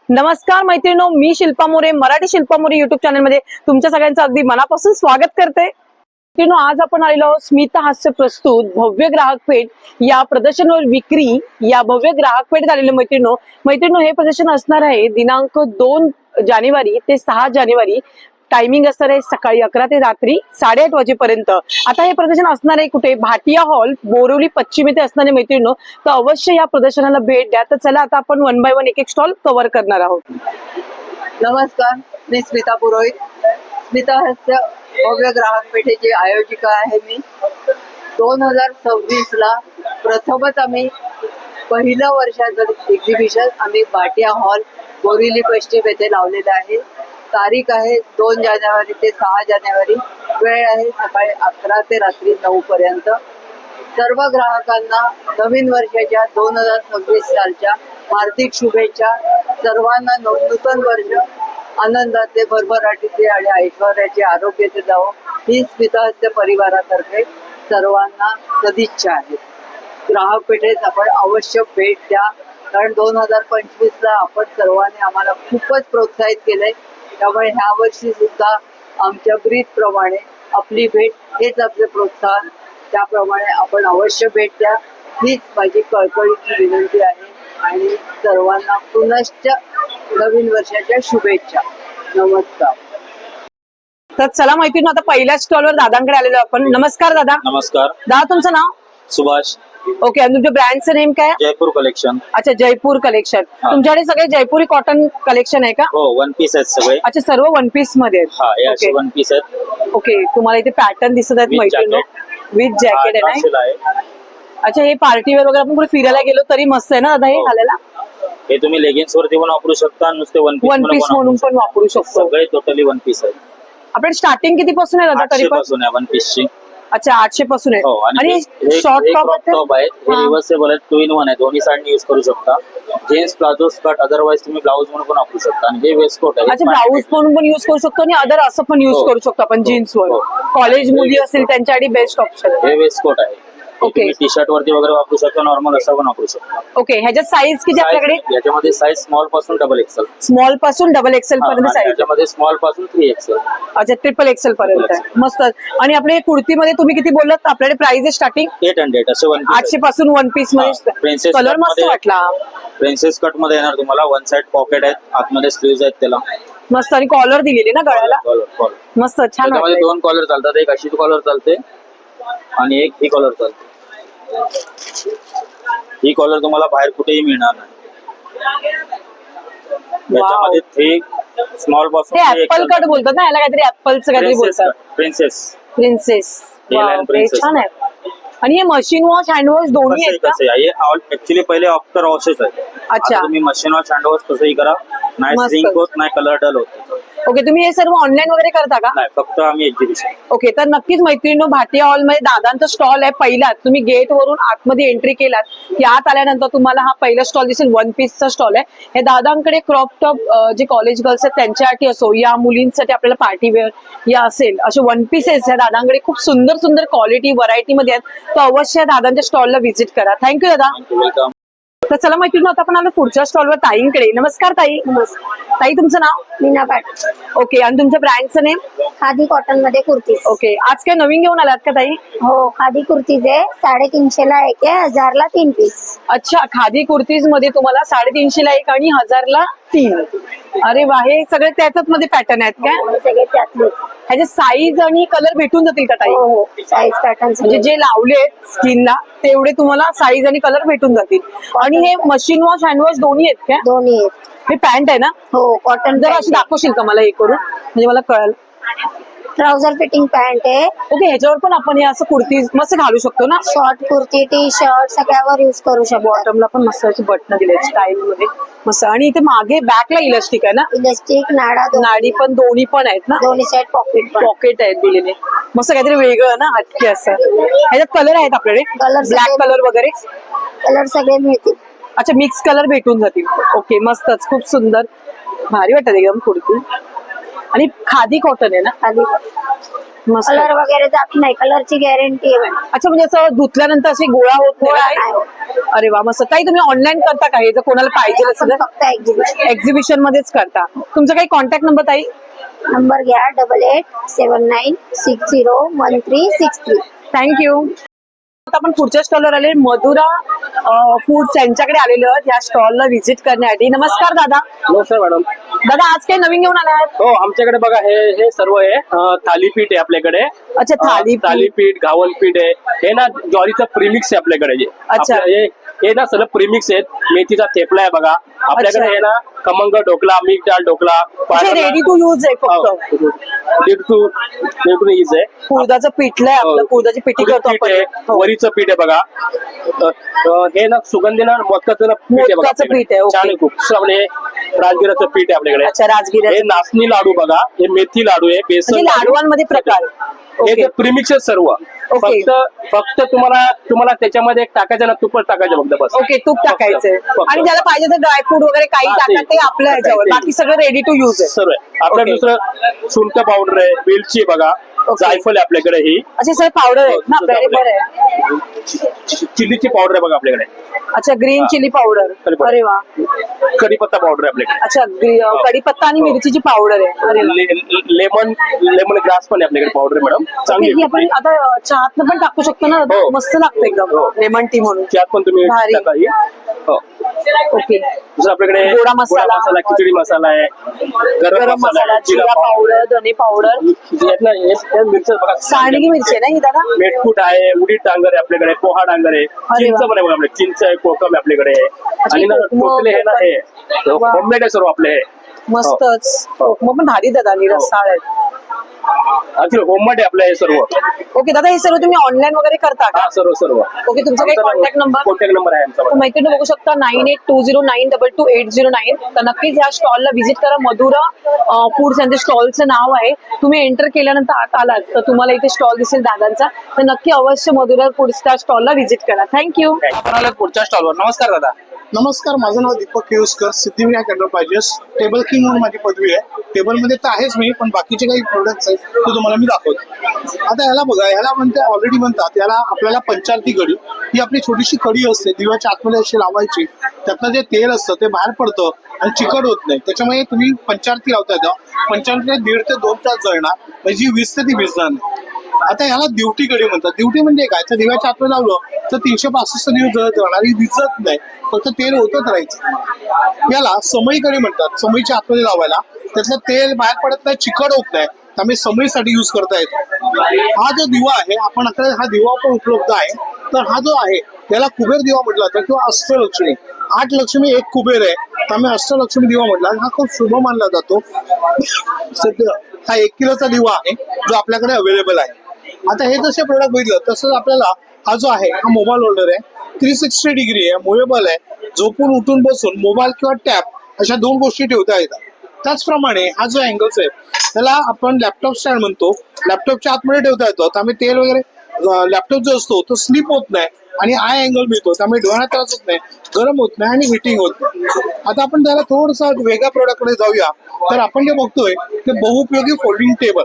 नमस्कार मैत्रिणो, मी Shilpa More, Marathi Shilpa More YouTube channel मध्ये तुमच्या सगळ्यांचं अगदी मनापासून स्वागत करते. मैत्रिणो, आज आपण आलेलो आहोत स्मित हास्य प्रस्तुत भव्य ग्राहक पेठ या प्रदर्शनावर विक्री या भव्य ग्राहक पेठ आलेले. मैत्रिणो हे प्रदर्शन असणार आहे दिनांक 2 जानेवारी ते 6 जानेवारी. टायमिंग असणार आहे सकाळी 11 ते रात्री 8:30 वाजेपर्यंत. आता हे प्रदर्शन असणार आहे कुठे? भाटिया हॉल, बोरिवली पश्चिम येथे असणारे. मैत्रिणींनो, तर अवश्य या प्रदर्शनाला भेट द्या. तर चला आता आपण 1 बाय 1 एक स्टॉल कव्हर करणार आहोत. नमस्कार, मी स्मिता पुरोहित. स्मिता हास्य भव्य ग्राहक पेठेची आयोजिका आहे मी. 2026 ला प्रथमच आम्ही पहिलं वर्षाचं एक्झिबिशन आम्ही भाटिया हॉल बोरिवली पश्चिम येथे लावलेलं आहे. तारीख आहे 2 जानेवारी ते 6 जानेवारी. वेळ आहे सकाळी 11 ते रात्री 9 पर्यंत. सर्व ग्राहकांना नवीन वर्षाच्या 2026 सालच्या हार्दिक शुभेच्छा. सर्वांना नूतन वर्ष आनंदाचे, भरभराटीचे आणि ऐश्वर्याचे, आरोग्याचे जावो ही स्मिता हास्य परिवारातर्फे सर्वांना सदिच्छा आहेत. ग्राहक पेठेत आपण अवश्य भेट द्या, कारण 2025 ला आपण सर्वांनी आम्हाला खूपच प्रोत्साहित केलंय. त्यामुळे ह्या वर्षी सुद्धा आमच्या ब्रीद प्रमाणे आपली भेट हेच आपले प्रोत्साहन. त्याप्रमाणे आपण अवश्य भेट द्या हीच माझी कळकळीची विनंती आहे. आणि सर्वांना पुनश्च नवीन वर्षाच्या शुभेच्छा. नमस्कार. तर चला मैत्रिणी, आता पहिल्या स्टॉलवर दादांकडे आलेलो आपण. नमस्कार दादा. नमस्कार. दादा, तुमचं नाव? सुभाष. ओके, आणि तुमच्या ब्रँडचं नेम काय? जयपूर कलेक्शन. अच्छा, जयपूर कलेक्शन. तुमच्याकडे सगळे जयपुरी कॉटन कलेक्शन आहे का? हो, वन पीस आहेत सगळे. अच्छा, सर्व वन पीस मध्ये आहेत. हा, हे असे ओके. वन पीस आहेत. ओके, तुम्हाला इथे पॅटर्न दिसत आहेत With मैत्रिणी. विथ जॅकेट आहे ना? हा, आहे. अच्छा, हे पार्टी वेअर वगैरे आपण कुठे फिरायला गेलो तरी मस्त आहे ना दादा हे हो. घालायला? हे तुम्ही लेगिन्स वरती पण वापरू शकता, नुसते वन वन पीस म्हणून पण वापरू शकतो. सगळे टोटली वन पीस आहेत. आपण स्टार्टिंग किती पासून आहे दादा 800 तरी पण? पासून आहे वन पीस ची. अच्छा, 800 पासून आहे. हो, आणि आणि शॉर्ट टॉप टॉप आहेत. हे रिव्हर्सेबल आहेत, 2 in 1 आहे. दोन्ही साईडने युज करू शकता. जीन्स, प्लाझो, स्कर्ट, अदरवाइज तुम्ही ब्लाऊज म्हणून पण वापरू शकता. आणि हे वेस्ट कोट आहे. अच्छा, ब्लाऊज म्हणून पण युज करू शकतो आणि अदर असं पण युज हो. करू शकतो आपण जीन्स वर. हो. कॉलेज मुली असेल त्यांच्यासाठी बेस्ट ऑप्शन. हे वेस्ट कोट आहे. ओके. टी शर्ट वरती वगैरे वापरू शकता, नॉर्मल असं पण वापरू शकता. ओके, ह्याच्यात साईज किती आपल्याकडे? याच्यामध्ये साईज स्मॉल पासून डबल एक्सेल. स्मॉल पासून डबल एक्सेल पर्यंत साईज. याच्यामध्ये स्मॉल पासून 3 एक्सेल. अच्छा, ट्रिपल एक्सेल पर्यंत आहे. मस्त. आणि आपले कुर्तीमध्ये तुम्ही किती बोललात? आपल्याकडे प्राइस आहे स्टार्टिंग 800 असे वन 800 पासून वन पीस मध्ये. प्रिन्सेस कलर मस्त वाटला. प्रिन्सेस कट मध्ये येणार तुम्हाला. वन साइड पॉकेट आहेत, आतमध्ये स्लीव्ह आहेत त्याला. मस्त. आणि कॉलर दिलेली ना गळ्याला? कॉलर. मस्त, छान त्याच्यामध्ये वाटतंय. 2 कॉलर चालतात. एक अशी कॉलर चालते आणि एक ही कॉलर चालते. ही कॉलर तुम्हाला बाहेर कुठेही मिळणार नाही. याच्यामध्ये 3 स्मॉल पासून ते ऍपल कट बोलतात ना याला? काहीतरी ऍपलचं काहीतरी बोलतात. प्रिन्सेस. प्रिन्सेस. Alien princess. छान आहे. आणि हे मशीन वॉश, हँड वॉश दोन्ही आहेत का? हे ऍक्च्युली पहिले आफ्टर वॉशेस आहे. अच्छा. आता तुम्ही मशीन वॉश, हँड वॉश कसंही करा, नाही मस्त. स्ट्रिंक होत, नाही कलर डल होत. ओके, तुम्ही हे सर्व ऑनलाईन वगैरे करता का? नाही, फक्त आम्ही एक्झिबिशन. ओके, तर नक्कीच मैत्रिणींनो, भाटिया हॉल मध्ये दादांचा स्टॉल आहे. पहिलाच तुम्ही गेट वरून आतमध्ये एंट्री केलात की आत आल्यानंतर तुम्हाला हा पहिला स्टॉल दिसेल. वन पीसचा स्टॉल आहे. हे दादांकडे क्रॉप टॉप जे कॉलेज गर्ल्स आहेत त्यांच्यासाठी असो, या मुलींसाठी आपल्याला पार्टी वेअर या असेल असे वन पीसेस या दादांकडे खूप सुंदर सुंदर क्वालिटी व्हरायटी मध्ये आहेत. तर अवश्य दादांच्या स्टॉलला व्हिजिट करा. थँक्यू दादा. वेलकम. तर चला मैत्रिणी, आता आपण आलो पुढच्या स्टॉलवर ताईंकडे. नमस्कार ताई. ताई, तुमचं नाव? मीना पाटील. ओके, आणि तुमच्या ब्रँडचं नेम? खादी कॉटन मध्ये कुर्तीज. ओके, आज काय नवीन घेऊन आलात का ताई? हो, खादी कुर्तीज आहे. 350 ला एक आहे, 1000 ला 3 पीस. अच्छा, खादी कुर्तीज मध्ये तुम्हाला 350 ला 1 आणि 1000 ला 3. अरे वा, हे सगळे त्याच्यात मध्ये पॅटर्न आहेत काय? सगळे त्यातलेच. ह्याचे साईज आणि कलर भेटून जातील का ताई? हो हो, साईज पॅटर्न म्हणजे जे लावले स्किनला तेवढे तुम्हाला साईज आणि कलर भेटून जातील. आणि हे मशीन वॉश, हँड वॉश दोन्ही आहेत का? दोन्ही आहेत. हे पॅन्ट आहे ना? हो, कॉटन. जरा अशी दाखवशील का मला हे करून, म्हणजे मला कळेल. ट्राउझर फिटिंग पॅन्ट आहे. ओके, ह्याच्यावर पण आपण हे असं कुर्ती मस्त घालू शकतो ना? शॉर्ट कुर्ती, टी शर्ट सगळ्यावर युज करू शकतो. बॉटमला पण मस्त अशी बटन दिले स्टाईल मध्ये मस्त. आणि इथे मागे बॅकला इलास्टिक आहे ना? इलास्टिक, नाडा नाडी पण दोन्ही पण आहेत ना? दोन्ही साईड पॉकेट पण. पॉकेट आहेत दिलेले. मस्त काहीतरी वेगळं ना, हटके असं. ह्याच्यात कलर आहेत आपल्याकडे? Colour ब्लॅक सगळे- कलर वगैरे? कलर सगळे मिळतील. अच्छा, मिक्स कलर भेटून जातील. ओके, मस्तच, खूप सुंदर, भारी वाटत एकदम कुर्ती. आणि खादी कॉटन आहे ना? खादी मस्त. कलर वगैरे जात नाही, कलरची गॅरंटी आहे मॅडम. अच्छा, म्हणजे असं धुतल्यानंतर अशी गोळा होत गोळा नाही नाही काय? अरे वा, मस्त. काही तुम्ही ऑनलाईन करता का हे, जर कोणाला पाहिजे असेल आपण फक्त एक्झिबिशन एक्झिबिशन मध्येच करता? तुमचा काही कॉन्टॅक्ट नंबर ताई? नंबर घ्या 8879601363. थँक्यू. आता आपण पुढच्या स्टॉलवर आले, मधुरा फूड्स यांच्याकडे आलेलो आहोत या स्टॉलला व्हिजिट करण्यासाठी. नमस्कार दादा. नमस्कार मॅडम. दादा, आज काही नवीन घेऊन आला आहात? हो, आमच्याकडे बघा हे सर्व आहे थालीपीठ आहे आपल्याकडे. अच्छा, थालीपीठ, घावणपीठ आहे. हे ना ज्वारीचं प्रीमिक्स आहे आपल्याकडे. अच्छा. हे ना सगळं प्रीमिक्स आहेत. मेथीचा थेपला आहे बघा आपल्याकडे. हे ना खमंग ढोकला, मिक्स डाळ ढोकला, रेडी टू यूज आहे फक्त. रेडी टू यूज आहे. कुळदाचं पिठलं आहे आपलं, कुळदाची पिठी करतो पीठ आपण. आहे, हो. वरीचं पीठ आहे बघा. हे ना सुगंधीला मोदकाचं पीठ आहे बघा मोदकाचं आपल्याकडे. पीठ आहे, ओके. छान आहे खूप. आपले राजगिराचं पीठ आहे आपल्याकडे. अच्छा, राजगिरा. हे नाचणी लाडू बघा. हे मेथी लाडू आहे, बेसन म्हणजे लाडवांमध्ये प्रकार. हे ओके. ते प्रीमिक्स आहे सर्व. ओके. फक्त तुम्हाला त्याच्यामध्ये टाकायचं ना, तुपच टाकायचं फक्त बस. ओके, तूप टाकायचंय. फक्त. आणि ज्याला पाहिजे तर ड्रायफ्रूट वगैरे काही हा, टाका, ते आपल्या ह्याच्यावर. ते- बाकी सगळं रेडी टू यूज आहे. सर्व आहे. आपल्या ओके. दुसरं सुंठ पावडर आहे, वेलची आहे बघा, ओके. जायफळ आहे आपल्याकडे. ही अच्छा, सर पावडर आहे ना आपल्याकडे? बरं आहे. चिलीची पावडर आहे बघा आपल्याकडे. अच्छा, ग्रीन चिली पावडर. कढीपत्ता. अरे वा. कढीपत्ता पावडर आहे आपल्याकडे. अच्छा, कढीपत्ता आणि मिरचीची पावडर आहे. अरे वा. लेमन ग्रास पण आहे आपल्याकडे पावडर मॅडम. चांगली ही आपण आता चहात पण टाकू शकतो ना दादा? हो. मस्त लागतं एकदम. हो. लेमन टी म्हणून. त्यात पण तुम्ही भारी. टाका ही. हो. ओके. दुसरं आपल्याकडे गोडा मसाला. खिचडी मसाला आहे, गरम मसाला, आहे, जिरा पावडर, धने पावडर, मिरची बघा. सांडगी मिरची आहे ना ही दादा? मेटकूट आहे, उडीद डांगर आहे आपल्याकडे, पोहा डांगर आहे, चिंच वा. पण आहे बघा आपल्याकडे. चिंच आहे, कोकम आहे आपल्याकडे. आणि ना कोकम, टोटले हे ना हे वा. होममेड आहे सर्व आपले हे. मस्तच. मग पण भारी दादा, आणि रस्साळ आहेत. actually होममेड आहे आपलं हे सर्व. ओके दादा, हे सर्व तुम्ही ऑनलाईन वगैरे करता का? हा, सर्व ओके, तुमचा काही कॉन्टॅक्ट नंबर? कॉन्टॅक्ट नंबर आहे आमचा. मैत्रिणी बघू शकता 9820922809. तर नक्कीच या स्टॉलला व्हिजिट करा. मधुरा फूड्स यांच्या स्टॉलचं नाव आहे. तुम्ही एंटर केल्यानंतर आत आलात तर तुम्हाला इथे स्टॉल दिसेल दादांचा. तर नक्की अवश्य मधुरा फूड्सच्या स्टॉलला व्हिजिट करा. थँक्यू. आपण आलो पुढच्या स्टॉलवर. नमस्कार दादा. नमस्कार, माझं नाव Deepak Keluskar, Siddhivinayak enterprises. Table king म्हणून माझी पदवी आहे. टेबलमध्ये तर आहेच मी, पण बाकीचे काही प्रोडक्ट्स आहेत ते तुम्हाला मी दाखवतो. आता ह्याला बघा, ह्याला ऑलरेडी म्हणतात याला आपल्याला पंचारती कढी. ही आपली छोटीशी कढी असते, दिव्याच्या आतमध्ये अशी लावायची. त्यातनं जे तेल असतं ते बाहेर पडतं आणि चिकट होत नाही. त्याच्यामुळे तुम्ही पंचारती लावता येतं. पंचारतीला 1.5 ते 2 तास जळणार, म्हणजे जी वीजते ती भिजणार नाही. आता ह्याला दिवटी कढी म्हणतात. दिवटी म्हणजे काय, तर दिव्याच्या आतमध्ये लावलं तर 365 दिवस जळत राहणार. ही विजत नाही, फक्त तेल होतच राहायचं. याला समई कढी म्हणतात. समईच्या आतमध्ये लावायला त्यातलं तेल बाहेर पडत नाही, चिकट होत नाही, त्यामुळे समईसाठी यूज करता येतो. हा जो दिवा आहे, आपल्याकडे हा दिवा पण उपलब्ध आहे. तर हा जो आहे याला कुबेर दिवा म्हटलं जातं किंवा अष्टलक्ष्मी. 8 लक्ष्मी 1 कुबेर आहे, त्यामुळे अष्टलक्ष्मी दिवा म्हटला. हा खूप शुभ मानला जातो. सध्या हा 1 किलोचा दिवा आहे जो आपल्याकडे अवेलेबल आहे. आता हे जसे प्रोडक्ट बघितलं तसंच आपल्याला हा जो आहे हा मोबाईल होल्डर आहे. 360 डिग्री आहे, मुव्हेबल आहे. झोपून उठून बसून मोबाईल किंवा टॅब अशा 2 गोष्टी ठेवता येतात. त्याचप्रमाणे हा जो अँगल्स आहे त्याला आपण लॅपटॉप स्टँड म्हणतो. लॅपटॉपच्या आतमध्ये ठेवता येतो, त्यामुळे तेल वगैरे लॅपटॉप जो असतो तो स्लिप होत नाही आणि आय अँगल मिळतो, त्यामुळे डोळ्याला त्रास होत नाही, गरम होत नाही आणि हिटिंग होत नाही. आता आपण त्याला थोडंसं वेगळ्या प्रोडक्टकडे जाऊया. तर आपण जे बघतोय ते बहुउपयोगी फोल्डिंग टेबल.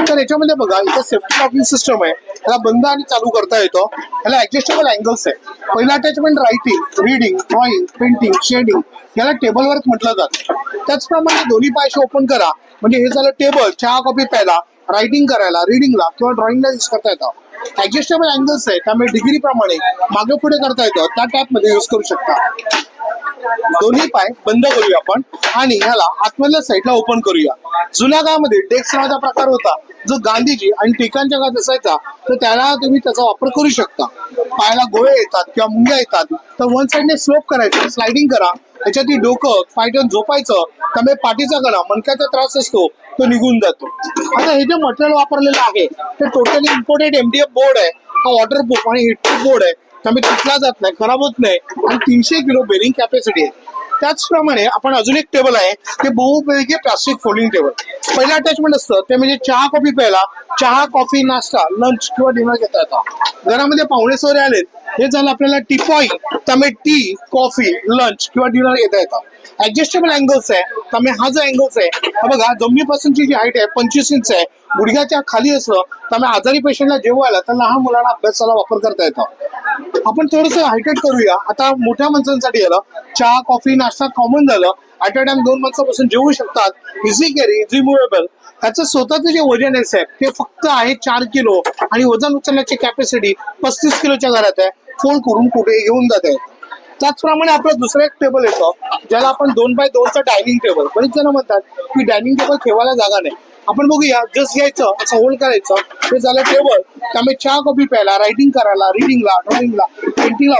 तर याच्यामध्ये बघा, इथे सेफ्टी लॉकिंग सिस्टम आहे. त्याला बंद आणि चालू करता येतो. याला ऍडजस्टेबल अँगल्स आहे. पहिला attachment writing, reading, drawing, painting, shading याला टेबल वर्क म्हटलं जातं. त्याचप्रमाणे दोन्ही पायशी ओपन करा म्हणजे हे झालं टेबल. चहा कॉफी प्यायला, रायटिंग करायला, रिडिंगला किंवा ड्रॉइंगला यूज करता येतं. ऍडजस्टेबल अँगल्स आहे, त्यामुळे डिग्री प्रमाणे मागे पुढे करता येतं. त्या टॅपमध्ये यूज करू शकता. दोन्ही पाय बंद करूया आपण आणि ह्याला आतमधल्या साईडला ओपन करूया. जुन्या काळामध्ये डेस्क नावाचा प्रकार होता जो गांधीजी आणि टिकांच्या काळात असायचा, तर त्याला तुम्ही त्याचा वापर करू शकता. पायाला गोळे येतात किंवा मुंग्या येतात तर वन साईडने स्लोप करायचं, स्लायडिंग करा. त्याच्यात डोकं पाय ठेवून झोपायचं, त्यामुळे पाठीचा कणा, मणक्याचा त्रास असतो तो निघून जातो. आता हे जे मटेरियल वापरलेलं आहे ते टोटली इम्पोर्टेड MDF बोर्ड आहे. हा वॉटरप्रूफ आणि हिटप्रूफ बोर्ड आहे, त्यामुळे तुटला जात नाही, खराब होत नाही आणि 300 किलो बेरिंग कॅपॅसिटी आहे. त्याचप्रमाणे आपण अजून एक टेबल आहे ते बहुउपयोगी प्लास्टिक फोल्डिंग टेबल. पहिलं अटॅचमेंट असतं ते म्हणजे चहा कॉफी प्यायला, चहा कॉफी नाश्ता लंच किंवा डिनर घेता येतं. घरामध्ये पाहुणे सोयरे आलेत, हे झालं आपल्याला टीपॉई, त्यामुळे टी कॉफी लंच किंवा डिनर घेता येतं. ऍडजस्टेबल अँगल्स आहे, त्यामुळे हा जो अँगल्स आहे हा बघा, जमिनीपासूनची जी हाईट आहे 25 इंच आहे, गुडघ्याच्या खाली असलं तर आम्ही आजारी पेशंटला जेवायला तर लहान मुलांना अभ्यासाला वापर करता येतं. आपण थोडंसं हायटेड करूया. आता मोठ्या माणसांसाठी आलं चहा कॉफी नाश्ता कॉमन झालं. ॲट अ टाइम 2 माणसापासून जेवू शकतात. Easy carry easy movable. त्याचं स्वतःचं जे वजन आहे साहेब ते फक्त आहे 4 किलो आणि वजन उचलण्याची कॅपॅसिटी 35 किलोच्या घरात आहे. फोल्ड करून कुठे घेऊन जात आहे. त्याचप्रमाणे आपलं दुसरं एक टेबल येतं ज्याला आपण 2x2चा डायनिंग टेबल. बरेच जण म्हणतात की डायनिंग टेबल ठेवायला जागा नाही. आपण बघूया जस्ट घ्यायचं असं होल्ड करायचं ते झालं टेबल. त्यामुळे चहा कॉफी प्यायला रायटिंग करायला रीडिंगला ड्रॉइंगला पेंटिंगला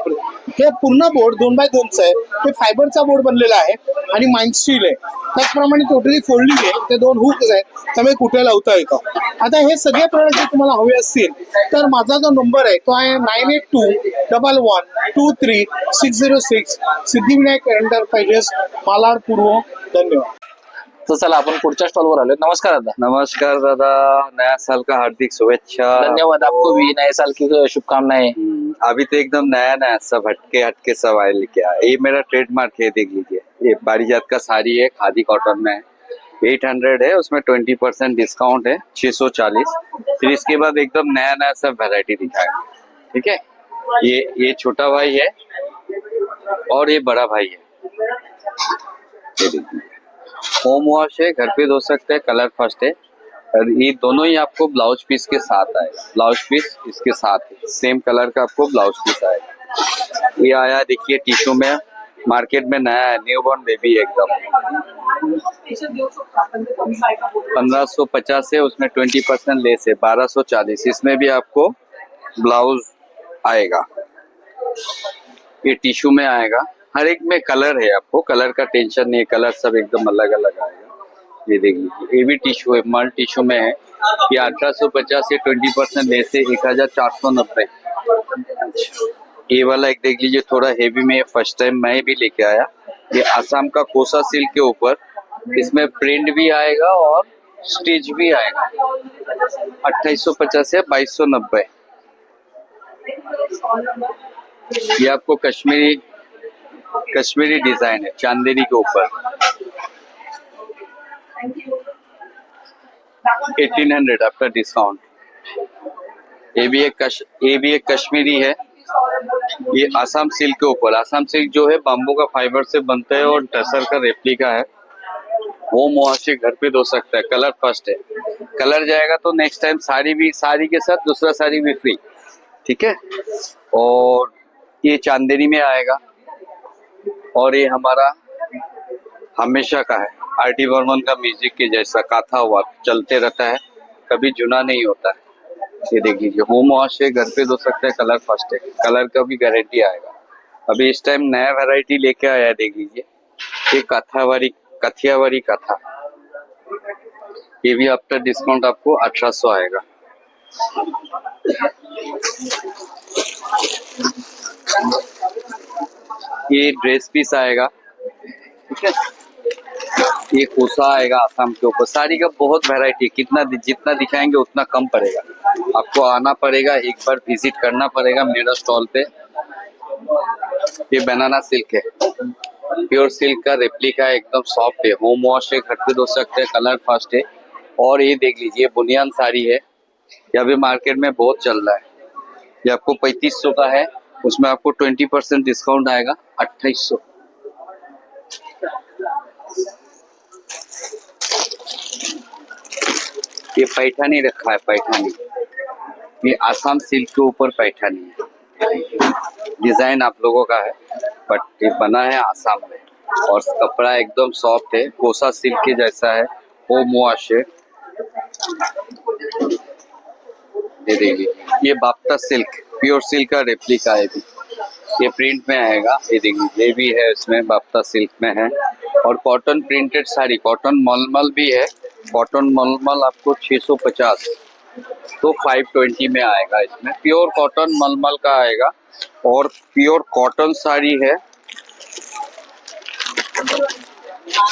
हे पूर्ण बोर्ड 2x2चं आहे. ते फायबरचा बोर्ड बनलेला आहे आणि माइंड स्टील आहे. त्याचप्रमाणे टोटली फोल्डिंग आहे. ते 2 हुक्स आहेत त्यामुळे कुठे लावता येतं. आता हे सगळे प्रोडक्ट जर तुम्हाला हवे असतील तर माझा जो नंबर आहे तो आहे 9821123606 सिद्धिविनायक एंटरप्राइजेस मालाड पूर्व. धन्यवाद. तर चला आपण पुढच्या स्टॉलवर आलो. नमस्कार दादा. नमस्कार दादा, नया साल का हार्दिक शुभेच्छा. धन्यवाद आपको भी नए साल की शुभकामनाएं. अभी तो एकदम नया नया सब हटके सब आए लेके आए. ये मेरा ट्रेडमार्क है, देख लीजिए. ये पारिजात का साड़ी है, खादी कॉटन में है. 800 है, उसमें 20% डिस्काउंट है, 640. फिर इसके बाद एकदम नया नया सब वैरायटी दिखाएगा. ठीक है. ये छोटा भाई है और ये बड़ा भाई है. ये देखिए, होम वॉश है, घर पे धो सकते हैं, कलर फर्स्ट है. और ये दोनों ही आपको ब्लाउज पीस के साथ आएगा. ब्लाउज पीस इसके साथ है, सेम कलर का आपको ब्लाउज पीस आएगा. ये आया देखिए टिश्यू में, मार्केट में नया है, न्यू बॉर्न बेबी एकदम. 1550 है, उसमें 20% लेस है, 1240. इसमें भी आपको ब्लाउज आएगा. ये टिश्यू में आएगा. हर एक में कलर है, आपको कलर का टेंशन नहीं है. कलर सब एकदम अलग अलग आएगा. ये देख लीजिए, ये भी टिश्यू है, मल्ट टिश्यू में है. ये 1850 से 20% लेस है, 1490. ये वाला एक देख लीजिए, थोड़ा हेवी में, फर्स्ट टाइम मैं भी लेके आया. ये आसाम का कोसा सिल्क के ऊपर, इसमें प्रिंट भी आएगा और स्टिच भी आएगा. 2850 से 2290. ये आपको कश्मीरी डिजाइन है, चांदेरी के ऊपर. 1800 आफ्टर डिस्काउंट. ये भी एक कश्मीरी है. ये आसाम सिल्क के ऊपर. आसाम सिल्क जो है बाम्बू का फाइबर से बनता है और टसर का रेप्लिका है. होम वॉश है, घर पे धो सकता है, कलर फर्स्ट है. कलर जाएगा तो नेक्स्ट टाइम साड़ी के साथ दूसरा साड़ी भी फ्री. ठीक है. और ये चांदेरी में आएगा. और ये हमारा हमेशा का है, आर.डी. बर्मन का म्यूजिक के जैसा काथा हुआ, चलते रहता है, कभी जुना नहीं होता है. ये देख लीजिए, होम वॉश है, घर पे धो सकते हैं, कलर फर्स्ट है, कलर का भी गारंटी आएगा. अभी इस टाइम नया वैरायटी लेके आया है, देख लीजिए. ये कथियावारी कथा. ये भी आफ्टर डिस्काउंट आपको 1800 आएगा. ये ड्रेस पीस आएगा. ठीक है. ये कोसा आएगा आसाम के ऊपर. साड़ी का बहुत वैरायटी है, जितना दिखाएंगे उतना कम पड़ेगा. आपको आना पड़ेगा, एक बार विजिट करना पड़ेगा मेरा स्टॉल पे. ये बनाना सिल्क है, प्योर सिल्क का रेप्लिका है, एकदम सॉफ्ट है. होम वॉश है, घर पे धो सकते हैं, कलर फास्ट है. और ये देख लीजिए, बुनियान साड़ी है, ये अभी मार्केट में बहुत चल रहा है. ये आपको 3500 का है, उसमें आपको 20% डिस्काउंट आएगा, 2800. ये पैठानी रखा है, पैठानी. ये आसाम सिल्क के ऊपर पैठानी है. डिजाइन आप लोगों का है, बट ये बना है आसाम में. और कपड़ा एकदम सॉफ्ट है, कोसा सिल्क के जैसा है. होम वॉश है. ये देखिए, ये बाप्ता सिल्क, प्योर सिल्क का रेप्लिका है भी. ये प्रिंट में आएगा. ये देखिए, ये भी है, इसमें बाप्ता सिल्क में है. और कॉटन प्रिंटेड साड़ी, कॉटन मलमल भी है. कॉटन मलमल आपको 650 तो 520 में आएगा. इसमें प्योर कॉटन मलमल का आएगा. और प्योर कॉटन साड़ी है,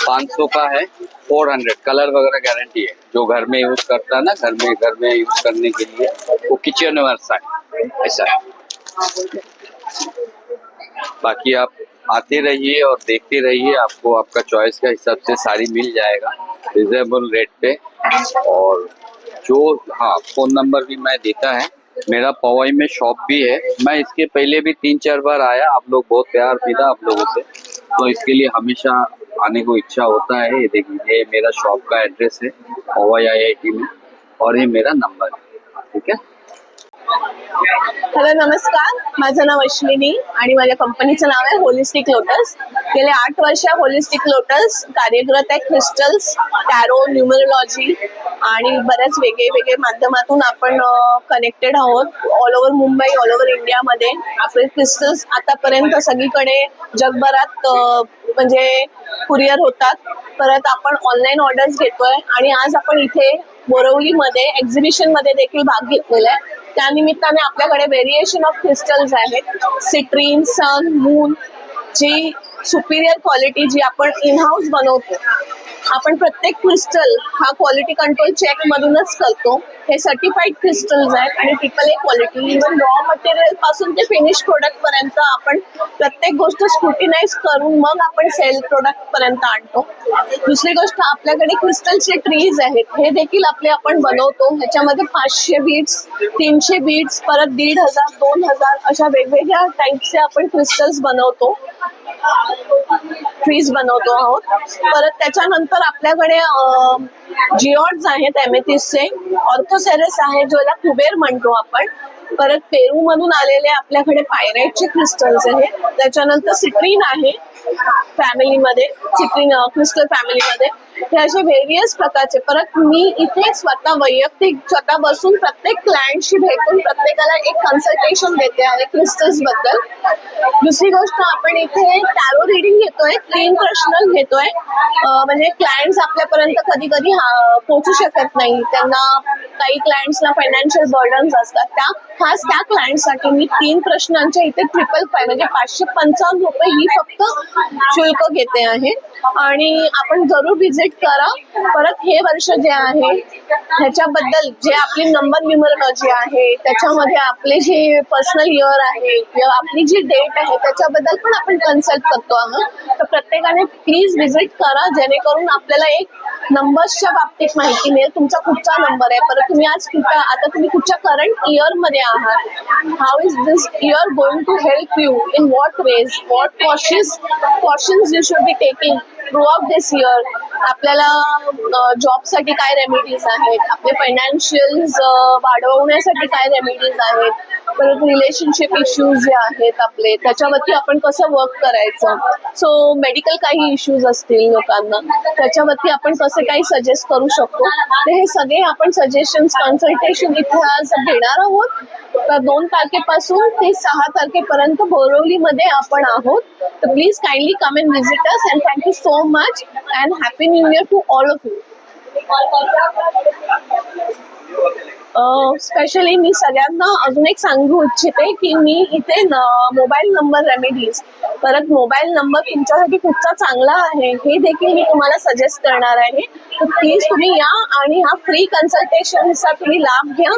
500 का है, 400. कलर वगैरह गारंटी है. जो घर में यूज करता है ना, घर में यूज करने के लिए, वो किचन वेयर साड़ी ऐसा है. बाकी आप आते रहिए और देखते रहिए, आपको आपका चॉइस का हिसाब से साड़ी मिल जाएगा रिजनेबल रेट पे. और जो हाँ फोन नंबर भी मैं देता है। मेरा पवई में शॉप भी है। मैं इसके पहले भी 3-4 बार आया, आप लोग बहुत प्यार मिला आप लोगों से, तो इसके लिए हमेशा आने को इच्छा होता है। ये देखिए, ये मेरा शॉप का एड्रेस है पवई IIT में, और ये मेरा नंबर है, ठीक है। हॅलो नमस्कार, माझं नाव अश्विनी आणि माझ्या कंपनीचं नाव आहे होलिस्टिक लोटस. गेले 8 वर्ष होलिस्टिक लोटस कार्यरत आहे. क्रिस्टल्स, टॅरो, न्यूमरोलॉजी आणि बऱ्याच वेगळे माध्यमातून आपण कनेक्टेड आहोत. All over Mumbai, all over इंडियामध्ये आपले क्रिस्टल्स आतापर्यंत सगळीकडे जगभरात म्हणजे कुरिअर होतात. परत आपण ऑनलाईन ऑर्डर्स घेतोय आणि आज आपण इथे बोरवलीमध्ये एक्झिबिशन मध्ये देखील भाग घेतलेला आहे. त्यानिमित्ताने आपल्याकडे व्हेरिएशन ऑफ क्रिस्टल्स आहेत. सिट्रीन, सन, मून, जी सुपिरियर क्वालिटी जी आपण इन हाऊस बनवतो. आपण प्रत्येक क्रिस्टल हा क्वालिटी कंट्रोल चेक मधूनच करतो. हे सर्टिफाईड क्रिस्टल्स आहेत आणि AAA quality. Even raw material पासून ते फिनिश प्रोडक्ट पर्यंत आपण प्रत्येक गोष्ट स्क्रुटिनाइज करून मग आपण सेल प्रोडक्ट पर्यंत आणतो. दुसरी गोष्ट, आपल्याकडे क्रिस्टलचे ट्रीज आहेत, हे देखील आपण बनवतो. ह्याच्यामध्ये 500 बीड्स, 300 बीड्स, परत 1,500, 2,000 अशा वेगवेगळ्या टाईपचे आपण क्रिस्टल्स बनवतो, ट्रीज बनवतो आहोत. परत त्याच्यानंतर आपल्याकडे जिऑड्स आहेत एमेथिस्टचे, ऑर्थोसेरस आहे ज्याला कुबेर म्हणतो आपण. परत पेरू मधून आलेले आपल्याकडे पायराइटचे क्रिस्टल्स आहेत. त्याच्यानंतर सिट्रीन आहे फॅमिलीमध्ये, सिट्रीन क्रिस्टल फॅमिलीमध्ये. हे असे व्हेरियस प्रकारचे. परत मी इथे वैयक्तिक स्वतः बसून प्रत्येक क्लायंटशी भेटून प्रत्येकाला एक कन्सल्टेशन देते आहे क्रिस्टल्स बद्दल. दुसरी गोष्ट, आपण इथे टॅरो रिडिंग घेतोय, 3 प्रश्न घेतोय. म्हणजे क्लायंट्स आपल्यापर्यंत कधी कधी पोहोचू शकत नाही, त्यांना काही क्लायंट्सना फायनान्शियल बर्डन्स असतात. खास त्या क्लायंटसाठी मी 3 प्रश्नांचे इथे 555 म्हणजे 555 रुपये ही फक्त शुल्क घेते आहे. आणि आपण जरूर व्हिजिट करा. परत हे वर्ष जे आहे ह्याच्याबद्दल जे आपली नंबर न्यूमरोलॉजी आहे, त्याच्यामध्ये आपले जे पर्सनल इयर आहे किंवा आपली जी डेट आहे त्याच्याबद्दल पण आपण कन्सल्ट करतो आहोत. तर प्रत्येकाने प्लीज व्हिजिट करा, जेणेकरून आपल्याला एक नंबर्सच्या बाबतीत माहिती मिळेल. तुमचा कुठचा नंबर आहे, परत तुम्ही आज आता तुम्ही कुठच्या करंट इयर मध्ये आहात, how is this year going to help you, in what ways, what cautions you should be taking throughout this year. आपल्याला जॉबसाठी काय रेमेडीज आहेत, आपले फायनान्शियल्स वाढवण्यासाठी काय रेमेडीज आहेत, परत रिलेशनशिप इश्यूज जे आहेत आपले त्याच्यावरती आपण कसं वर्क करायचं. सो मेडिकल काही इश्यूज असतील लोकांना, त्याच्यावरती आपण कसे काही सजेस्ट करू शकतो, तर हे सगळे आपण सजेशन्स कन्सल्टेशन इथे आज देणार आहोत. तर 2 तारखेपासून ते 6 तारखेपर्यंत बोरिवलीमध्ये आपण आहोत. तर please kindly come and visit us and thank you so much and happy new year to all of you. Specially मी सगळ्यांना अजून एक सांगू इच्छिते की मी इथे मोबाईल नंबर रेमेडीज, परत मोबाईल नंबर तुमच्यासाठी कुठचा चांगला आहे हे देखील मी तुम्हाला सजेस्ट करणार आहे. तर प्लीज तुम्ही या आणि हा फ्री कन्सल्टेशनचा तुम्ही लाभ घ्या.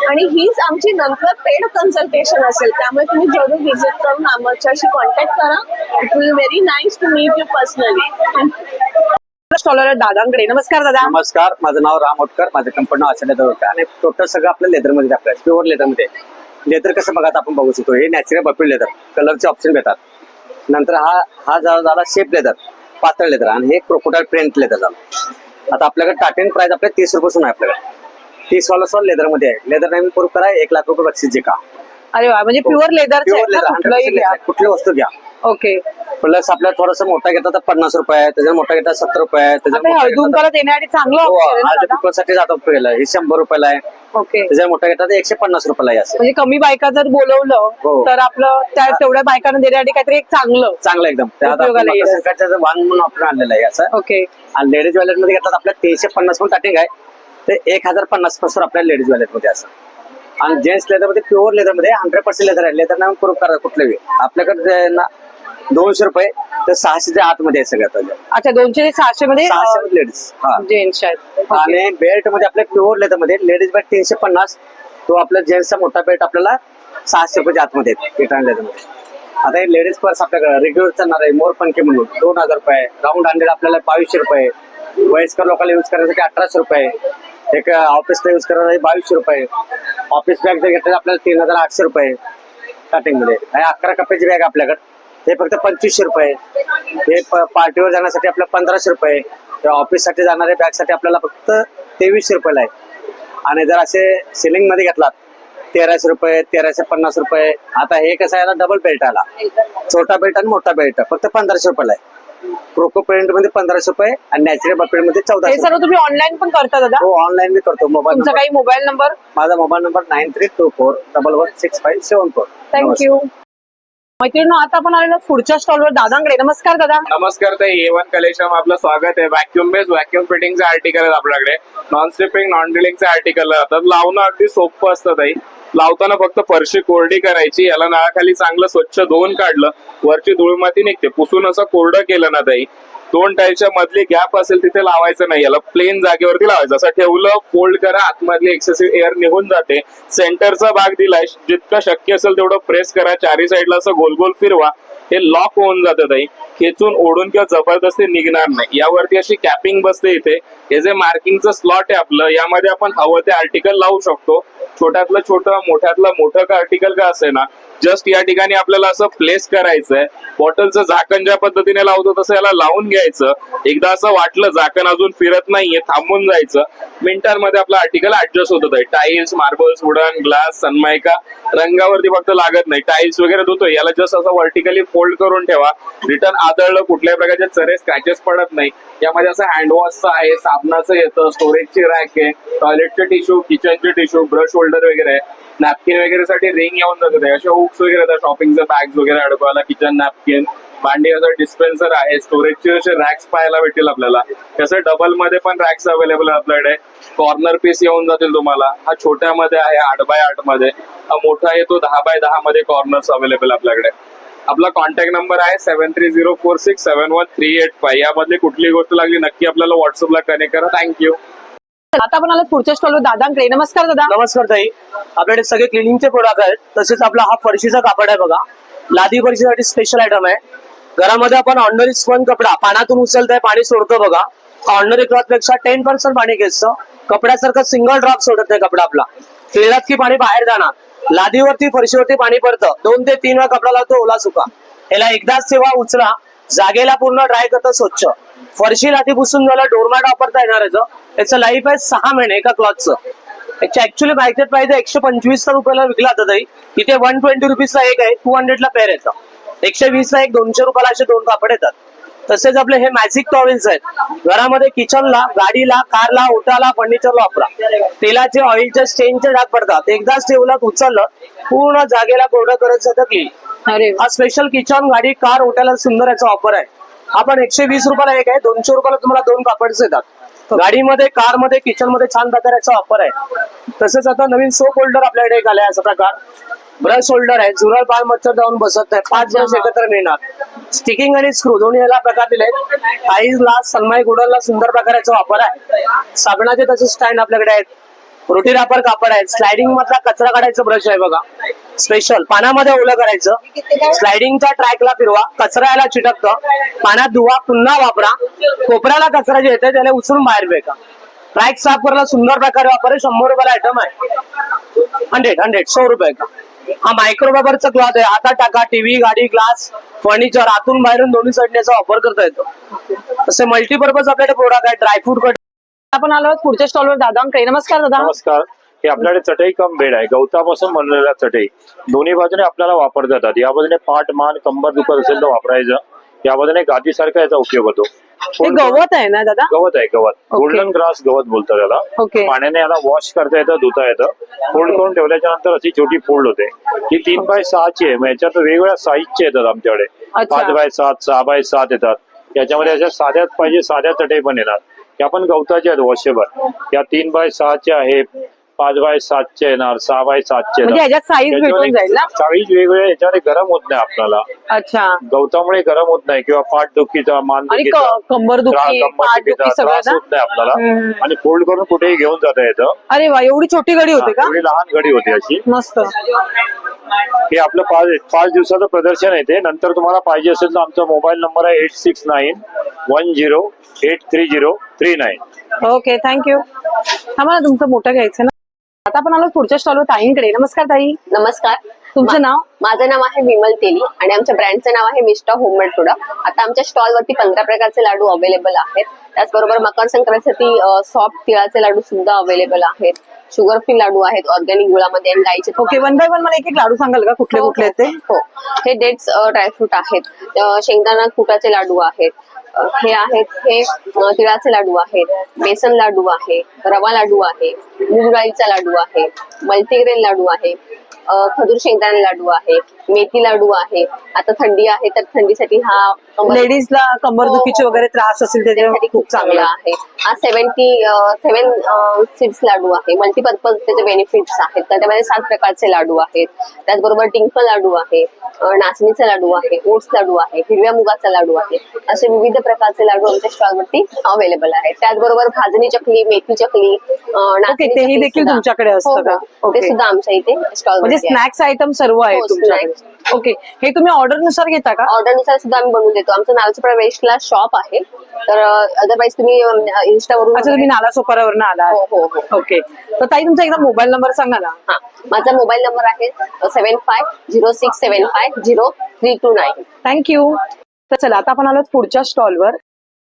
आणि हीच आमची नंतर पेड कन्सल्टेशन असेल, त्यामुळे तुम्ही जरूर व्हिजिट करून आमच्याशी कॉन्टॅक्ट करा. It will very nice to meet you personally. स्टॉलर दादांकडे. नमस्कार दादा. नमस्कार, माझं नाव राम ओटकर, माझं कंपनी नाव आचार्य होतं आणि टोटल सगळं आपलं लेदरमध्ये आपलं प्युअर लेदरमध्ये. लेदर कसं बघा आपण बघू शकतो, हे नॅचरल बफेट लेदर, कलरचे ऑप्शन भेटतात. नंतर हा झाला शेप लेदर, पातळ लेदर, आणि हे क्रोकोडाईल प्रिंट लेदर झालं. आता आपल्याकडे स्टार्टिंग प्राइस आपल्या 30 रुपयापासून आहे. आपल्याकडे 30 वाला स्टॉल लेदरमध्ये आहे. लेदर नेहमी प्रूफ करा, 1 लाख रुपये बक्षीस जिंका. अरे वा, म्हणजे प्युअर लेदर, प्युअर लेदर, कुठली वस्तू घ्या. ओके. प्लस आपल्याला थोडासा मोठा घेतात तर 50 रुपये, त्याच्या मोठा घेतात 70 रुपये, हळदून परत येण्यासाठी चांगलं साठी जातो. हे 100 रुपयाला आहे. ओके. त्याच्या मोठा घेतात 150 रुपयाला आहे. म्हणजे कमी बायका जर बोलवलं तर आपलं त्या तेवढ्या बायकांना देण्यासाठी काहीतरी एक चांगलं एकदम वाहन म्हणून आपण आणलेलं आहे असं. ओके. आणि लेडीज वॉलेट मध्ये घेतात आपल्या 350 पण स्टार्टिंग आहे, ते 1050 पासून आपल्या लेडीज वॉलेट मध्ये असं. आणि जेंट्स लेदर मध्ये प्युअर लेदर मध्ये 100% लेदर आहे. लेदर नाही प्रूफ करा कुठलंही. आपल्याकडे 200 रुपये तर 600च्या आतमध्ये आहे सगळ्यात. अच्छा, 200 ते 600 मध्ये लेडीज जेंट्स आहेत. आणि बेल्ट मध्ये आपल्या प्युअर लेदर मध्ये लेडीज बेल्ट 350, तो आपल्या जेंट्सचा मोठा बेल्ट आपल्याला 600 रुपयाच्या आतमध्ये रिटर्न लेदर मध्ये. आता हे लेडीज पर्स आपल्याकडे रेग्युलर चालणार आहे, मोर पंखे म्हणून 2000 रुपये, राऊंड हँडेड आपल्याला 2200 रुपये, वयस्कर लोकांना यूज करण्यासाठी 1800 रुपये, एक ऑफिसला यूज करायला 2200 रुपये. ऑफिस बॅग जर घेतलं तर आपल्याला 3800 रुपये स्टार्टिंग मध्ये. आणि 11 कप्प्याची बॅग आपल्याकडे हे फक्त 2500 रुपये. हे पार्टीवर जाण्यासाठी आपल्याला 1500 रुपये. ऑफिस साठी जाणाऱ्या बॅग साठी आपल्याला फक्त 2300 रुपयाला आहे. आणि जर असे सिलिंग मध्ये घेतलात 1300 रुपये, 1350 रुपये. आता हे कसं आहे, डबल बेल्ट आला, छोटा बेल्ट आणि मोठा बेल्ट फक्त 1500 रुपयाला आहे. क्रोको प्रिंट मध्ये 1500 रुपये आणि नॅचरल बप्पीड मध्ये हे 1400. सर्व तुम्ही ऑनलाईन पण करता दादा? हो, ऑनलाईन मी करतो. मोबाईल तुमचा काही मोबाईल नंबर? माझा मोबाईल नंबर 9324116574. थँक्यू. मैत्रिणी, आता आपण आलेलो पुढच्या स्टॉलवर दादांकडे. नमस्कार दादा. नमस्कार ताई, A1 कलेक्शन आपलं स्वागत आहे. व्हॅक्युम बेस्ड व्हॅक्युम फिटिंगचे आर्टिकल आहेत आपल्याकडे. नॉन स्लिपिंग नॉन ड्रिलिंगचे आर्टिकल राहतात. लावणं अगदी सोपं असतं ताई. लावताना फक्त फरशी कोरडी करायची, याला नळाखाली चांगलं स्वच्छ धुवून काढलं, वरची धूळ माती निघते, पुसून असं कोरडं केलं ना ताई, 2 टाईलच्या मधली गॅप असेल तिथे लावायचं नाही, याला प्लेन जागेवरती लावायचं. असं ठेवलं, फोल्ड करा, आतमधली एक्सेसिव्ह एअर निघून जाते. सेंटरचा भाग दिलाय, जितकं शक्य असेल तेवढं प्रेस करा, चारी साईडला असं गोल गोल फिरवा, हे लॉक होऊन जातं ताई. खेचून ओढून किंवा जबरदस्ती निघणार नाही. यावरती अशी कॅपिंग बसते इथे. हे जे मार्किंगचं स्लॉट आहे आपलं, यामध्ये आपण हवं ते आर्टिकल लावू शकतो. छोट्यातलं छोटं, मोठ्यातलं मोठं का आर्टिकल का असे ना, जस्ट या ठिकाणी आपल्याला असं प्लेस करायचंय. बॉटलचं झाकण ज्या पद्धतीने लावतो तसं याला लावून घ्यायचं. एकदा असं वाटलं झाकण अजून फिरत नाहीये, थांबून जायचं. मिनिटांमध्ये आपलं आर्टिकल ऍडजस्ट होत आहे. Tiles, marbles, wooden, glass, Sunmica रंगावरती फक्त लागत नाही. टाईल्स वगैरे धुतोय, याला जस्ट असं व्हर्टिकली फोल्ड करून ठेवा. रिटर्न आदळलं, कुठल्याही प्रकारचे चरे स्क्रॅचेस पडत नाही. यामध्ये असं हँडवॉशचं आहे, साबणाचं येतं, स्टोरेजची रॅक आहे, टॉयलेटचे टिश्यू, किचनचे टिश्यू, ब्रश होल्डर वगैरे, नॅपकिन वगैरे साठी रिंग येऊन जाते. अशा हुक्स वगैरे येतात, शॉपिंगचे बॅग्स वगैरे अडकवायला, किचन नॅपकिन, भांडी डिस्पेन्सर आहे, स्टोरेजचे असे रॅक्स पाहायला भेटेल आपल्याला. तसं डबल मध्ये पण रॅक्स अवेलेबल आहे आपल्याकडे. कॉर्नर पीस येऊन जातील तुम्हाला. हा छोट्यामध्ये आहे 8x8 मध्ये, हा मोठा आहे तो 10x10 मध्ये कॉर्नर्स अवेलेबल आपल्याकडे. आपला कॉन्टॅक्ट नंबर आहे 7304671385. यामधली कुठलीही गोष्ट लागली नक्की आपल्याला व्हॉट्सअपला कनेक्ट करा. थँक्यू. आता आपण आलो पुढच्या स्टॉलवर दादांकडे. नमस्कार दादा. नमस्कार ताई, आपल्याकडे सगळे क्लिनिंगचे प्रोडक्ट आहेत. तसेच आपला हा फरशीचा कापड आहे बघा, लादी फरशीसाठी स्पेशल आयटम आहे. घरामध्ये आपण ऑर्डनरी स्पंज कपडा पाण्यातून उचलतोय, पाणी सोडतो बघा. ऑर्डनरी क्लॉथ पेक्षा 10% पाणी घेतं. कपड्यासारखं सिंगल ड्रॉप सोडत नाही कपडा आपला. फिरत की पाणी बाहेर जाणार. लादीवरती फरशीवरती पाणी पडतं. 2 ते 3 वेळा कपडा लावतो ओला सुका. याला एकदाच सेवा उचला, जागेला पूर्ण ड्राय करतं स्वच्छ. फरशी लादी पुसून झालं, डोरमॅट वापरता येणार याचं लाईफ आहे 6 महिने एका क्लॉथचं. याची ऍक्च्युअली मार्केट प्राइस 125 रुपयाला विकला जातं ताई. इथे 120 रुपीजला एक आहे, 200 ला पेअर येतं. 120 ला एक, 200 रुपयाला असे 2 कापड येतात. तसेच आपले हे मॅजिक टॉवेल्स आहेत. घरामध्ये किचनला, गाडीला, कारला, ओटाला, फर्निचरला वापरा. तेलाचे, ऑइलचे, स्टेनचे डाग पडतात. एकदाच ठेवलं, उचललं, पूर्ण जागेला कोरडं करत जातं क्लीन. अरे हा स्पेशल किचन, गाडी, कार, ओटाला सुंदर याचा ऑफर आहे. आपण 120 रुपयाला एक आहे, 200 रुपयाला तुम्हाला 2 कापड्स येतात. गाडीमध्ये, कारमध्ये, किचनमध्ये छान प्रकारे याचा ऑफर आहे. तसेच आता नवीन सोप होल्डर आपल्याकडे एक आलाय असा प्रकार. ब्रश होल्डर आहे, झुरळ पाळ मच्छर जाऊन बसत नाही, 5 ब्रश एकत्र मिळणार. स्टिकिंग आणि स्क्रू दोन्ही याला प्रकार दिले. टाईल्स, ग्लास, सनमाई गुडलला सुंदर प्रकाराचा वापर आहे. साबणाचे तसे स्टँड आपल्याकडे आहेत. रोटी रापर कापड आहे. स्लायडिंग मधला कचरा काढायचं ब्रश आहे बघा, स्पेशल. पाण्यामध्ये ओलं करायचं, स्लायडिंगच्या ट्रॅकला फिरवा, कचरा याला चिटकतं, पाण्यात धुवा, पुन्हा वापरा. कोपऱ्याला कचरा जे येते त्याला उचलून बाहेर फेका. ट्रॅक साफ करायला सुंदर प्रकारे वापर आहे. 100 रुपयाला आयटम आहे. 100 रुपये का. हा मायक्रोफायबरचा क्लॉथ आहे. आता टाका, टीव्ही, गाडी, ग्लास, फर्निचर आतून बाहेरून दोन्ही साईडचा वापर करता येतो. तसे मल्टीपर्पज आपल्याकडे प्रोडक्ट आहे. Dry fruit cut. आपण आलो पुढच्या स्टॉलवर दादांकडे. नमस्कार दादा. नमस्कार. हे आपल्याकडे चटई कम बेड आहे, गवतापासून बनलेला चटई. दोन्ही बाजूने आपल्याला वापरता येतात. या बाजूने पाठ, मान, कंबर दुखत असेल तर वापरायचं. या बाजूने गादी सारखा याचा उपयोग होतो. हे गवत आहे ना दादा? गवत आहे, गवत. गोल्डन ग्रास गवत बोलतात याला. ओके. पाण्याने याला वॉश करता येतं, धुता येतं. फोल्ड करून ठेवल्याच्या नंतर अशी छोटी फोल्ड होते. ही 3x6 आहे. मग याच्यात वेगवेगळ्या साईजचे येतात आमच्याकडे. 5x7, 6x7 येतात. याच्यामध्ये अशा साध्यात पाहिजे साध्या चटई पण येणार. या पण गवताचे आहेत वॉशेबल. या 3x6 आहे, 5x7 येणार, 6x7 म्हणजे ह्याच्यात साईज भेटून जाईल ना? साईज वेगवेगळे. याच्यामध्ये गरम होत नाही आपल्याला. अच्छा. गवतामुळे गरम होत नाही किंवा पाठदुखीचा, मानदुखीचा, कंबरदुखी, पाठदुखी सगळं त्रास होत नाही आपल्याला. आणि फोल्ड करून कुठेही घेऊन जाता येतं. अरे वा, एवढी छोटी घडी होते का? एवढी लहान घडी होती अशी. मस्त. हे आपलं 5 दिवसाचं प्रदर्शन येते. नंतर तुम्हाला पाहिजे असेल तर आमचा मोबाईल नंबर आहे 86910830 39. Okay, thank you. आम्हाला तुमचं मोठं घ्यायचं ना. आता आपण आलो पुढच्या स्टॉलवर ताईंकडे. नमस्कार ताई, नमस्कार. तुमचं नाव? माझं नाव आहे विमल तेली आणि आमच्या ब्रँडचं नाव आहे मिस्टर होममेड प्रोडक्ट. आता आमच्या स्टॉलवरती 15 प्रकारचे लाडू अवेलेबल आहेत. त्याचबरोबर मकर संक्रांतीसाठी सॉफ्ट तिळाचे लाडू सुद्धा अवेलेबल आहेत. शुगर फ्री लाडू आहेत ऑर्गॅनिक गुळामध्ये आणि गाईचे ओके, वन बाय वन मला एक एक लाडू सांगाल का, कुठले कुठले आहेत ते? हो, हे डेट्स ड्रायफ्रूट आहेत, शेंगदाणा कुटाचे लाडू आहेत, हे आहेत हे तिळाचे लाडू आहेत, बेसन लाडू आहे, रवा लाडू आहे, मूग डाळीचा लाडू आहे, मल्टीग्रेन लाडू आहे, खजूर शेंगदाणे लाडू आहे, मेथी लाडू आहे. आता थंडी आहे तर थंडीसाठी हा लेडीजला कंबरदुखीचे वगैरे त्रास असेल त्याच्यासाठी खूप चांगला आहे. हा 77 सीड्स लाडू आहे. मल्टीपर्पज त्याचे बेनिफिट्स आहेत. त्याच्यामध्ये 7 प्रकारचे लाडू आहेत. त्याचबरोबर टिंकल लाडू आहे, नाचणीचा लाडू आहे, ओट्स लाडू आहे, हिरव्या मुगाचा लाडू आहे. असे विविध प्रकारचे लाडू आमच्या स्टॉलवरती अवेलेबल आहेत. त्याचबरोबर भाजणी चकली, मेथी चकली, नाचणी तेही चकली देखील सुद्धा. तुमच्याकडे असतं हो, का? हो. ते सुद्धा आमच्या इथे स्टॉल म्हणजे स्नॅक्स आयटम सर्व आहे हो, तुमच्याकडे. ओके, हे तुम्ही ऑर्डर नुसार घेता का? ऑर्डर नुसार सुद्धा आम्ही बनवून देतो. आमचं नालासोपारा वेस्टला शॉप आहे. तर अदरवाईज तुम्ही इन्स्टावरून. अच्छा, तुम्ही नालासोपारावरून आला? हो हो हो. ओके, तर ताई तुमचा एकदा मोबाईल नंबर सांगा ना. हा, माझा मोबाईल नंबर आहे 7506750329. थँक्यू. तर चला आता आपण आलो पुढच्या स्टॉलवर.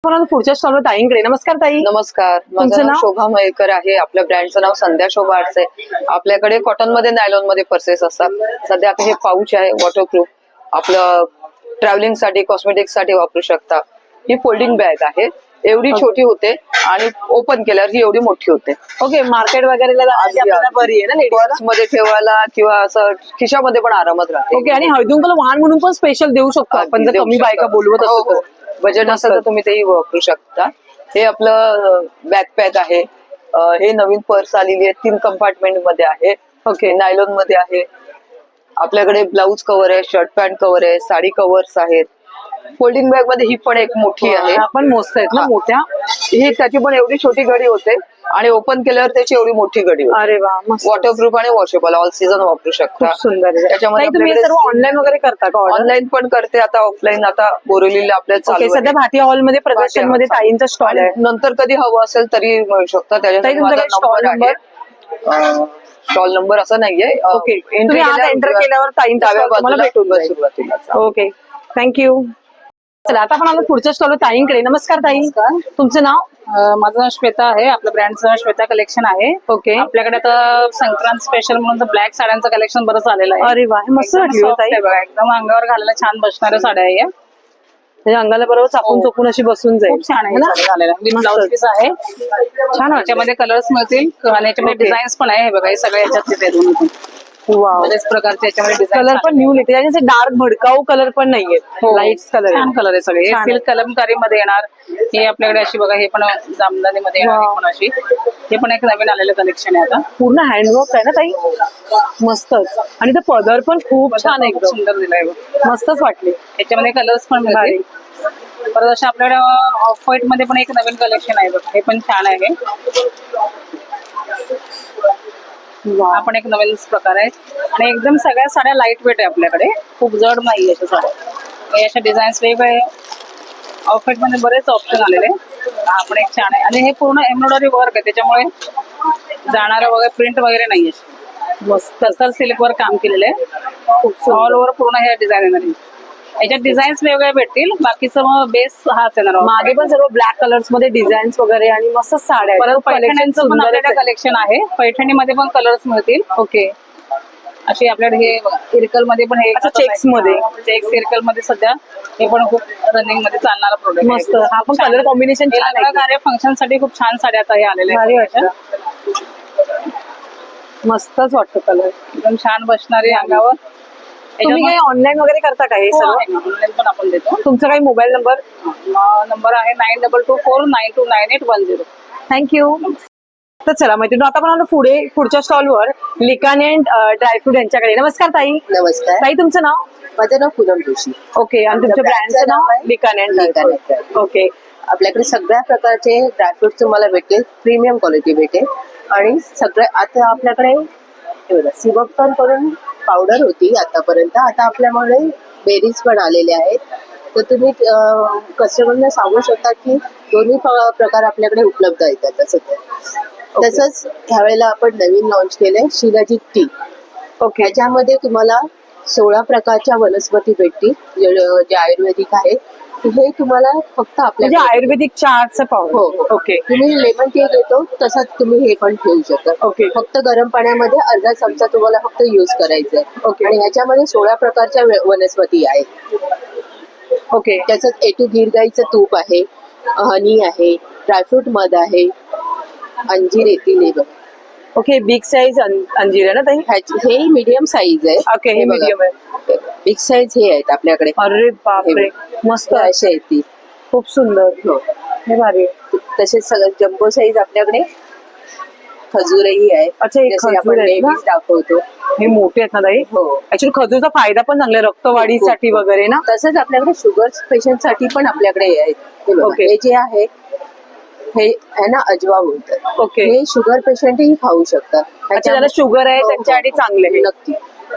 पुढच्या स्टॉलवर ताईंकडे. नमस्कार ताई. नमस्कार, तुमचं माझं नाव? नाव शोभा मयेकर आहे. आपल्या ब्रँडचं नाव संध्या शोभा आर्ट्स आहे. आपल्याकडे कॉटन मध्ये, नायलॉन मध्ये पर्सेस असतात. सध्या आता हे पाऊच आहे वॉटरप्रूफ, आपलं ट्रॅव्हलिंग साठी, कॉस्मेटिक्स साठी वापरू शकता. ही फोल्डिंग बॅग आहे. एवढी छोटी होते आणि ओपन केल्यावर ही एवढी मोठी होते. ओके, मार्केट वगैरे आपल्याला बरी आहे ना लेडीज? पर्स मध्ये ठेवायला किंवा असं खिशामध्ये पण आरामात राहते. ओके, आणि हळदीकुंकूला वाहन म्हणून पण स्पेशल देऊ शकतो आपण जर देऊ कमी शकता. बायका बोलवत हो, असतो. हो. बजेट असेल तर तुम्ही तेही वापरू शकता. हे आपलं बॅकपॅक आहे. हे नवीन पर्स आलेली आहे, 3 कंपार्टमेंट मध्ये आहे. ओके, नायलॉन मध्ये आहे. आपल्याकडे ब्लाऊज कव्हर आहे, शर्ट पॅन्ट कव्हर आहे, साडी कव्हर्स आहेत. फोल्डिंग बॅग मध्ये ही पण एक मोठी आहे. आपण मोजत आहेत ना हा. मोठ्या? ही त्याची पण एवढी छोटी घडी होते आणि ओपन केल्यावर त्याची एवढी मोठी घडी होते. अरे वा, मस्त. वॉटरप्रूफ आणि वॉशेबल, ऑल सीझन वापरू शकता. खूप सुंदर आहे. त्याच्यामध्ये ताई, तुम्ही हे सर्व ऑनलाईन वगैरे करता का ऑर्डर? ऑनलाईन पण करते, आता ऑफलाईन, आता बोरिवलीला आपल्या ओके, चालू सध्या आहे. भाटिया हॉल मध्ये प्रदर्शन मध्ये ताईंचा स्टॉल आहे. आणि नंतर कधी हवं असेल तरी मिळू शकता. ताई, त्याच्यासाठी तुमच्याकडे स्टॉल नंबर? स्टॉल नंबर असं नाहीये. ओके, तुम्ही आता एंटर केल्यावर ताईंचा डाव्या स्टॉल तुम्हाला बाजूला भेटून जाईल. सुरुवातीला. Okay, thank you. चला आता आपण आलो पुढच्या स्टॉलवर ताईंकडे. नमस्कार ताई, तुमचं नाव? माझं नाव श्वेता आहे. आपल्या ब्रँडचं श्वेता कलेक्शन आहे. ओके, आपल्याकडे आता संक्रांत स्पेशल म्हणून ब्लॅक साड्यांचं कलेक्शन बरंच आलेलं आहे. अरे वा, हे मस्त एकदम वाटली हो soft ताई. आहे बघा, एकदम अंगावर घालायला छान बसणाऱ्या साड्या आहे या. म्हणजे अंगाला बरोबर चापून चोपून अशी बसून जाईल. खूप छान आहे ना? साडी झालेला. विथ मस्त. ब्लाउज पीस आहे. छान वाटतं. याच्यामध्ये कलर्स मिळतील आणि याच्यामध्ये डिझाईन्स पण आहे. हे बघा, हे सगळे याच्यात तिथे दोन वाव, बरेच प्रकारचे याच्यामध्ये कलर डिझाईन पण न्यू येते. त्याचे डार्क भडकाऊ कलर पण नाहीये, लाईट कलर छान कलर आहे सगळे. छान सिल्क कलमकारी मध्ये येणार. हे आपल्याकडे अशी बघा, हे पण जामदानी मध्ये येणार. हे पण अशी, हे पण एक नवीन आलेलं कलेक्शन आहे आता. पूर्ण हँडवर्क आहे ना ताई? मस्तच. आणि ते पदर पण खूप छान आहे, खूप एकदम सुंदर दिलाय बघ. मस्तच वाटले. याच्यामध्ये कलर्स पण मिळतील. परत अशा आपल्याकडे ऑफ व्हाईट मध्ये पण एक नवीन कलेक्शन आहे बघ, हे पण छान आहे. हा पण एक नवीन प्रकार आहे आणि एकदम सगळ्या साड्या लाईट वेट आहे आपल्याकडे, खूप जड नाही अशा साड्या. हे अशा डिझाईन्स वेगवेगळे ऑफ व्हाईट मध्ये बरेच ऑप्शन आलेले. हा पण एक छान आहे आणि हे पूर्ण एम्ब्रॉयडरी वर्क आहे, त्याच्यामुळे जाणारं वगैरे प्रिंट वगैरे नाहीये. मस्त तर सिल्क वर काम केलेलं आहे. ऑल ओव्हर पूर्ण हे डिझाईन येणार आहे. याच्यात डिझाईन्स वेगवेगळे भेटतील. बाकीचं मग बेस हाच येणार. मागे पण सर्व ब्लॅक कलर्स मध्ये डिझाईन्स वगैरे आणि मस्त साड्या आहेत. परत पैठण्यांचं पण आपल्याकडे कलेक्शन आहे. पैठणीमध्ये पण कलर्स मिळतील. ओके, अशी आपल्याकडे हे इरकल मध्ये पण हे चेक्स मध्ये, चेक्स इरकल मध्ये सध्या हे पण खूप रनिंग मध्ये चालणारा प्रोडक्ट. मस्त. हा पण कलर कॉम्बिनेशन छान आहे. कार्य फंक्शन साठी खूप छान साड्या आता हे आलेल्या आहेत. मस्तच वाटतं कलर, एकदम छान बसणारी अंगावर. तुम्ही काही ऑनलाईन वगैरे करता का हे सर्व? ऑनलाईन पण आपण देतो. तुमचा काही मोबाईल नंबर? नंबर आहे 9224929210. थँक्यू. तर चला मैत्रिणी, आता आपण आलो पुढच्या स्टॉलवर लिकाने अँड ड्रायफ्रूट यांच्याकडे. नमस्कार ताई. नमस्कार, ताई, तुमचं नाव? माझं नाव पूनम जोशी. ओके, आणि तुमच्या ब्रँडचं नाव? लिकाने अँड ड्रायफ्रूट. ओके, आपल्याकडे सगळ्या प्रकारचे ड्रायफ्रूट तुम्हाला भेटेल, प्रीमियम क्वालिटी भेटेल. आणि सगळ्या आता आपल्याकडे सिबकटन करून पावडर होती आतापर्यंत, आता आपल्याकडे बेरीज पण आलेले आहेत. तर तुम्ही कस्टमरला सांगू शकता की दोन्ही प्रकार आपल्याकडे उपलब्ध आहेत आता सध्या. तसंच ह्यावेळेला आपण नवीन लॉन्च केलंय शिलाजीत टी. ओके. ह्याच्यामध्ये तुम्हाला 16 प्रकारच्या वनस्पती भेटतील जे आयुर्वेदिक आहेत. हे तुम्हाला फक्त आपल्या म्हणजे आयुर्वेदिक चहाचं हो पावडर. हो. ओके. तुम्ही लेमन टी घेतो तसंच तुम्ही हे पण ठेवू शकता. ओके. फक्त गरम पाण्यामध्ये अर्धा चमचा तुम्हाला फक्त युज करायचा आहे. ओके. आणि ह्याच्यामध्ये 16 प्रकारच्या वनस्पती आहेत. ओके. त्याच्यात A2 गिरगाईचं तूप आहे, हनी आहे, ड्रायफ्रूट मध आहे, अंजीर येतील हे बघा. ओके. बिग साईज अंजीर आहे ना ताई? हे मीडियम साईज आहे. ओके. हे मीडियम आहे. बिग साईज हे आहेत आपल्याकडे. अरे बापरे, मस्त आहे. असे येतील. खूप सुंदर. हो. हे भारी आहे. तसेच सगळं जम्बो साईज आपल्याकडे खजूरही आहे. अच्छा, हे जसे खजूर आपण आहेत ना? नेहमीच दाखवतो. हे मोठे आहेत ना ताई? हो. ऍक्च्युली खजूरचा फायदा पण चांगला आहे, रक्तवाढीसाठी वगैरे ना. तसंच आपल्याकडे शुगर पेशंट साठी पण आपल्याकडे हे आहेत. हे बघा, ओके. हे जे आहे हे ह्यांना अजवा बोलतात. ओके. हे शुगर पेशंटही खाऊ शकतात. अच्छा, ज्याला शुगर आहे हो, हो. त्यांच्यासाठी चांगले आहे. नक्की.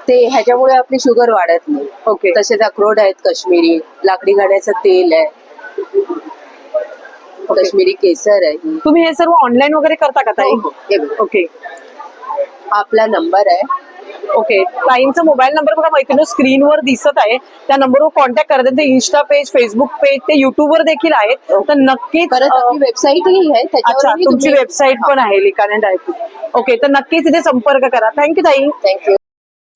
ते ह्याच्यामुळे आपली शुगर वाढत नाही. ओके. तसेच अक्रोड आहेत काश्मीरी, लाकडी घाण्याचं तेल आहे, काश्मीरी केसर आहे. तुम्ही हे सर्व ऑनलाईन वगैरे करता का ताई? हो, हो. हे बघा. ओके. हा आपला नंबर आहे. ओके. ताईंचा मोबाईल नंबर बघा मैत्रिणी स्क्रीनवर दिसत आहे. त्या नंबरवर कॉन्टॅक्ट करा. त्यांचे इन्स्टा पेज, फेसबुक पेज, ते युट्यूबवर देखील आहेत. तर नक्कीच परत आपली वेबसाईटही आहे. अच्छा, त्याच्यावरही तुमची तुम्ही- वेबसाईट पण आहे लिकाने डायरेक्ट. ओके. तर नक्कीच इथे संपर्क करा. थँक्यू ताई. थँक्यू.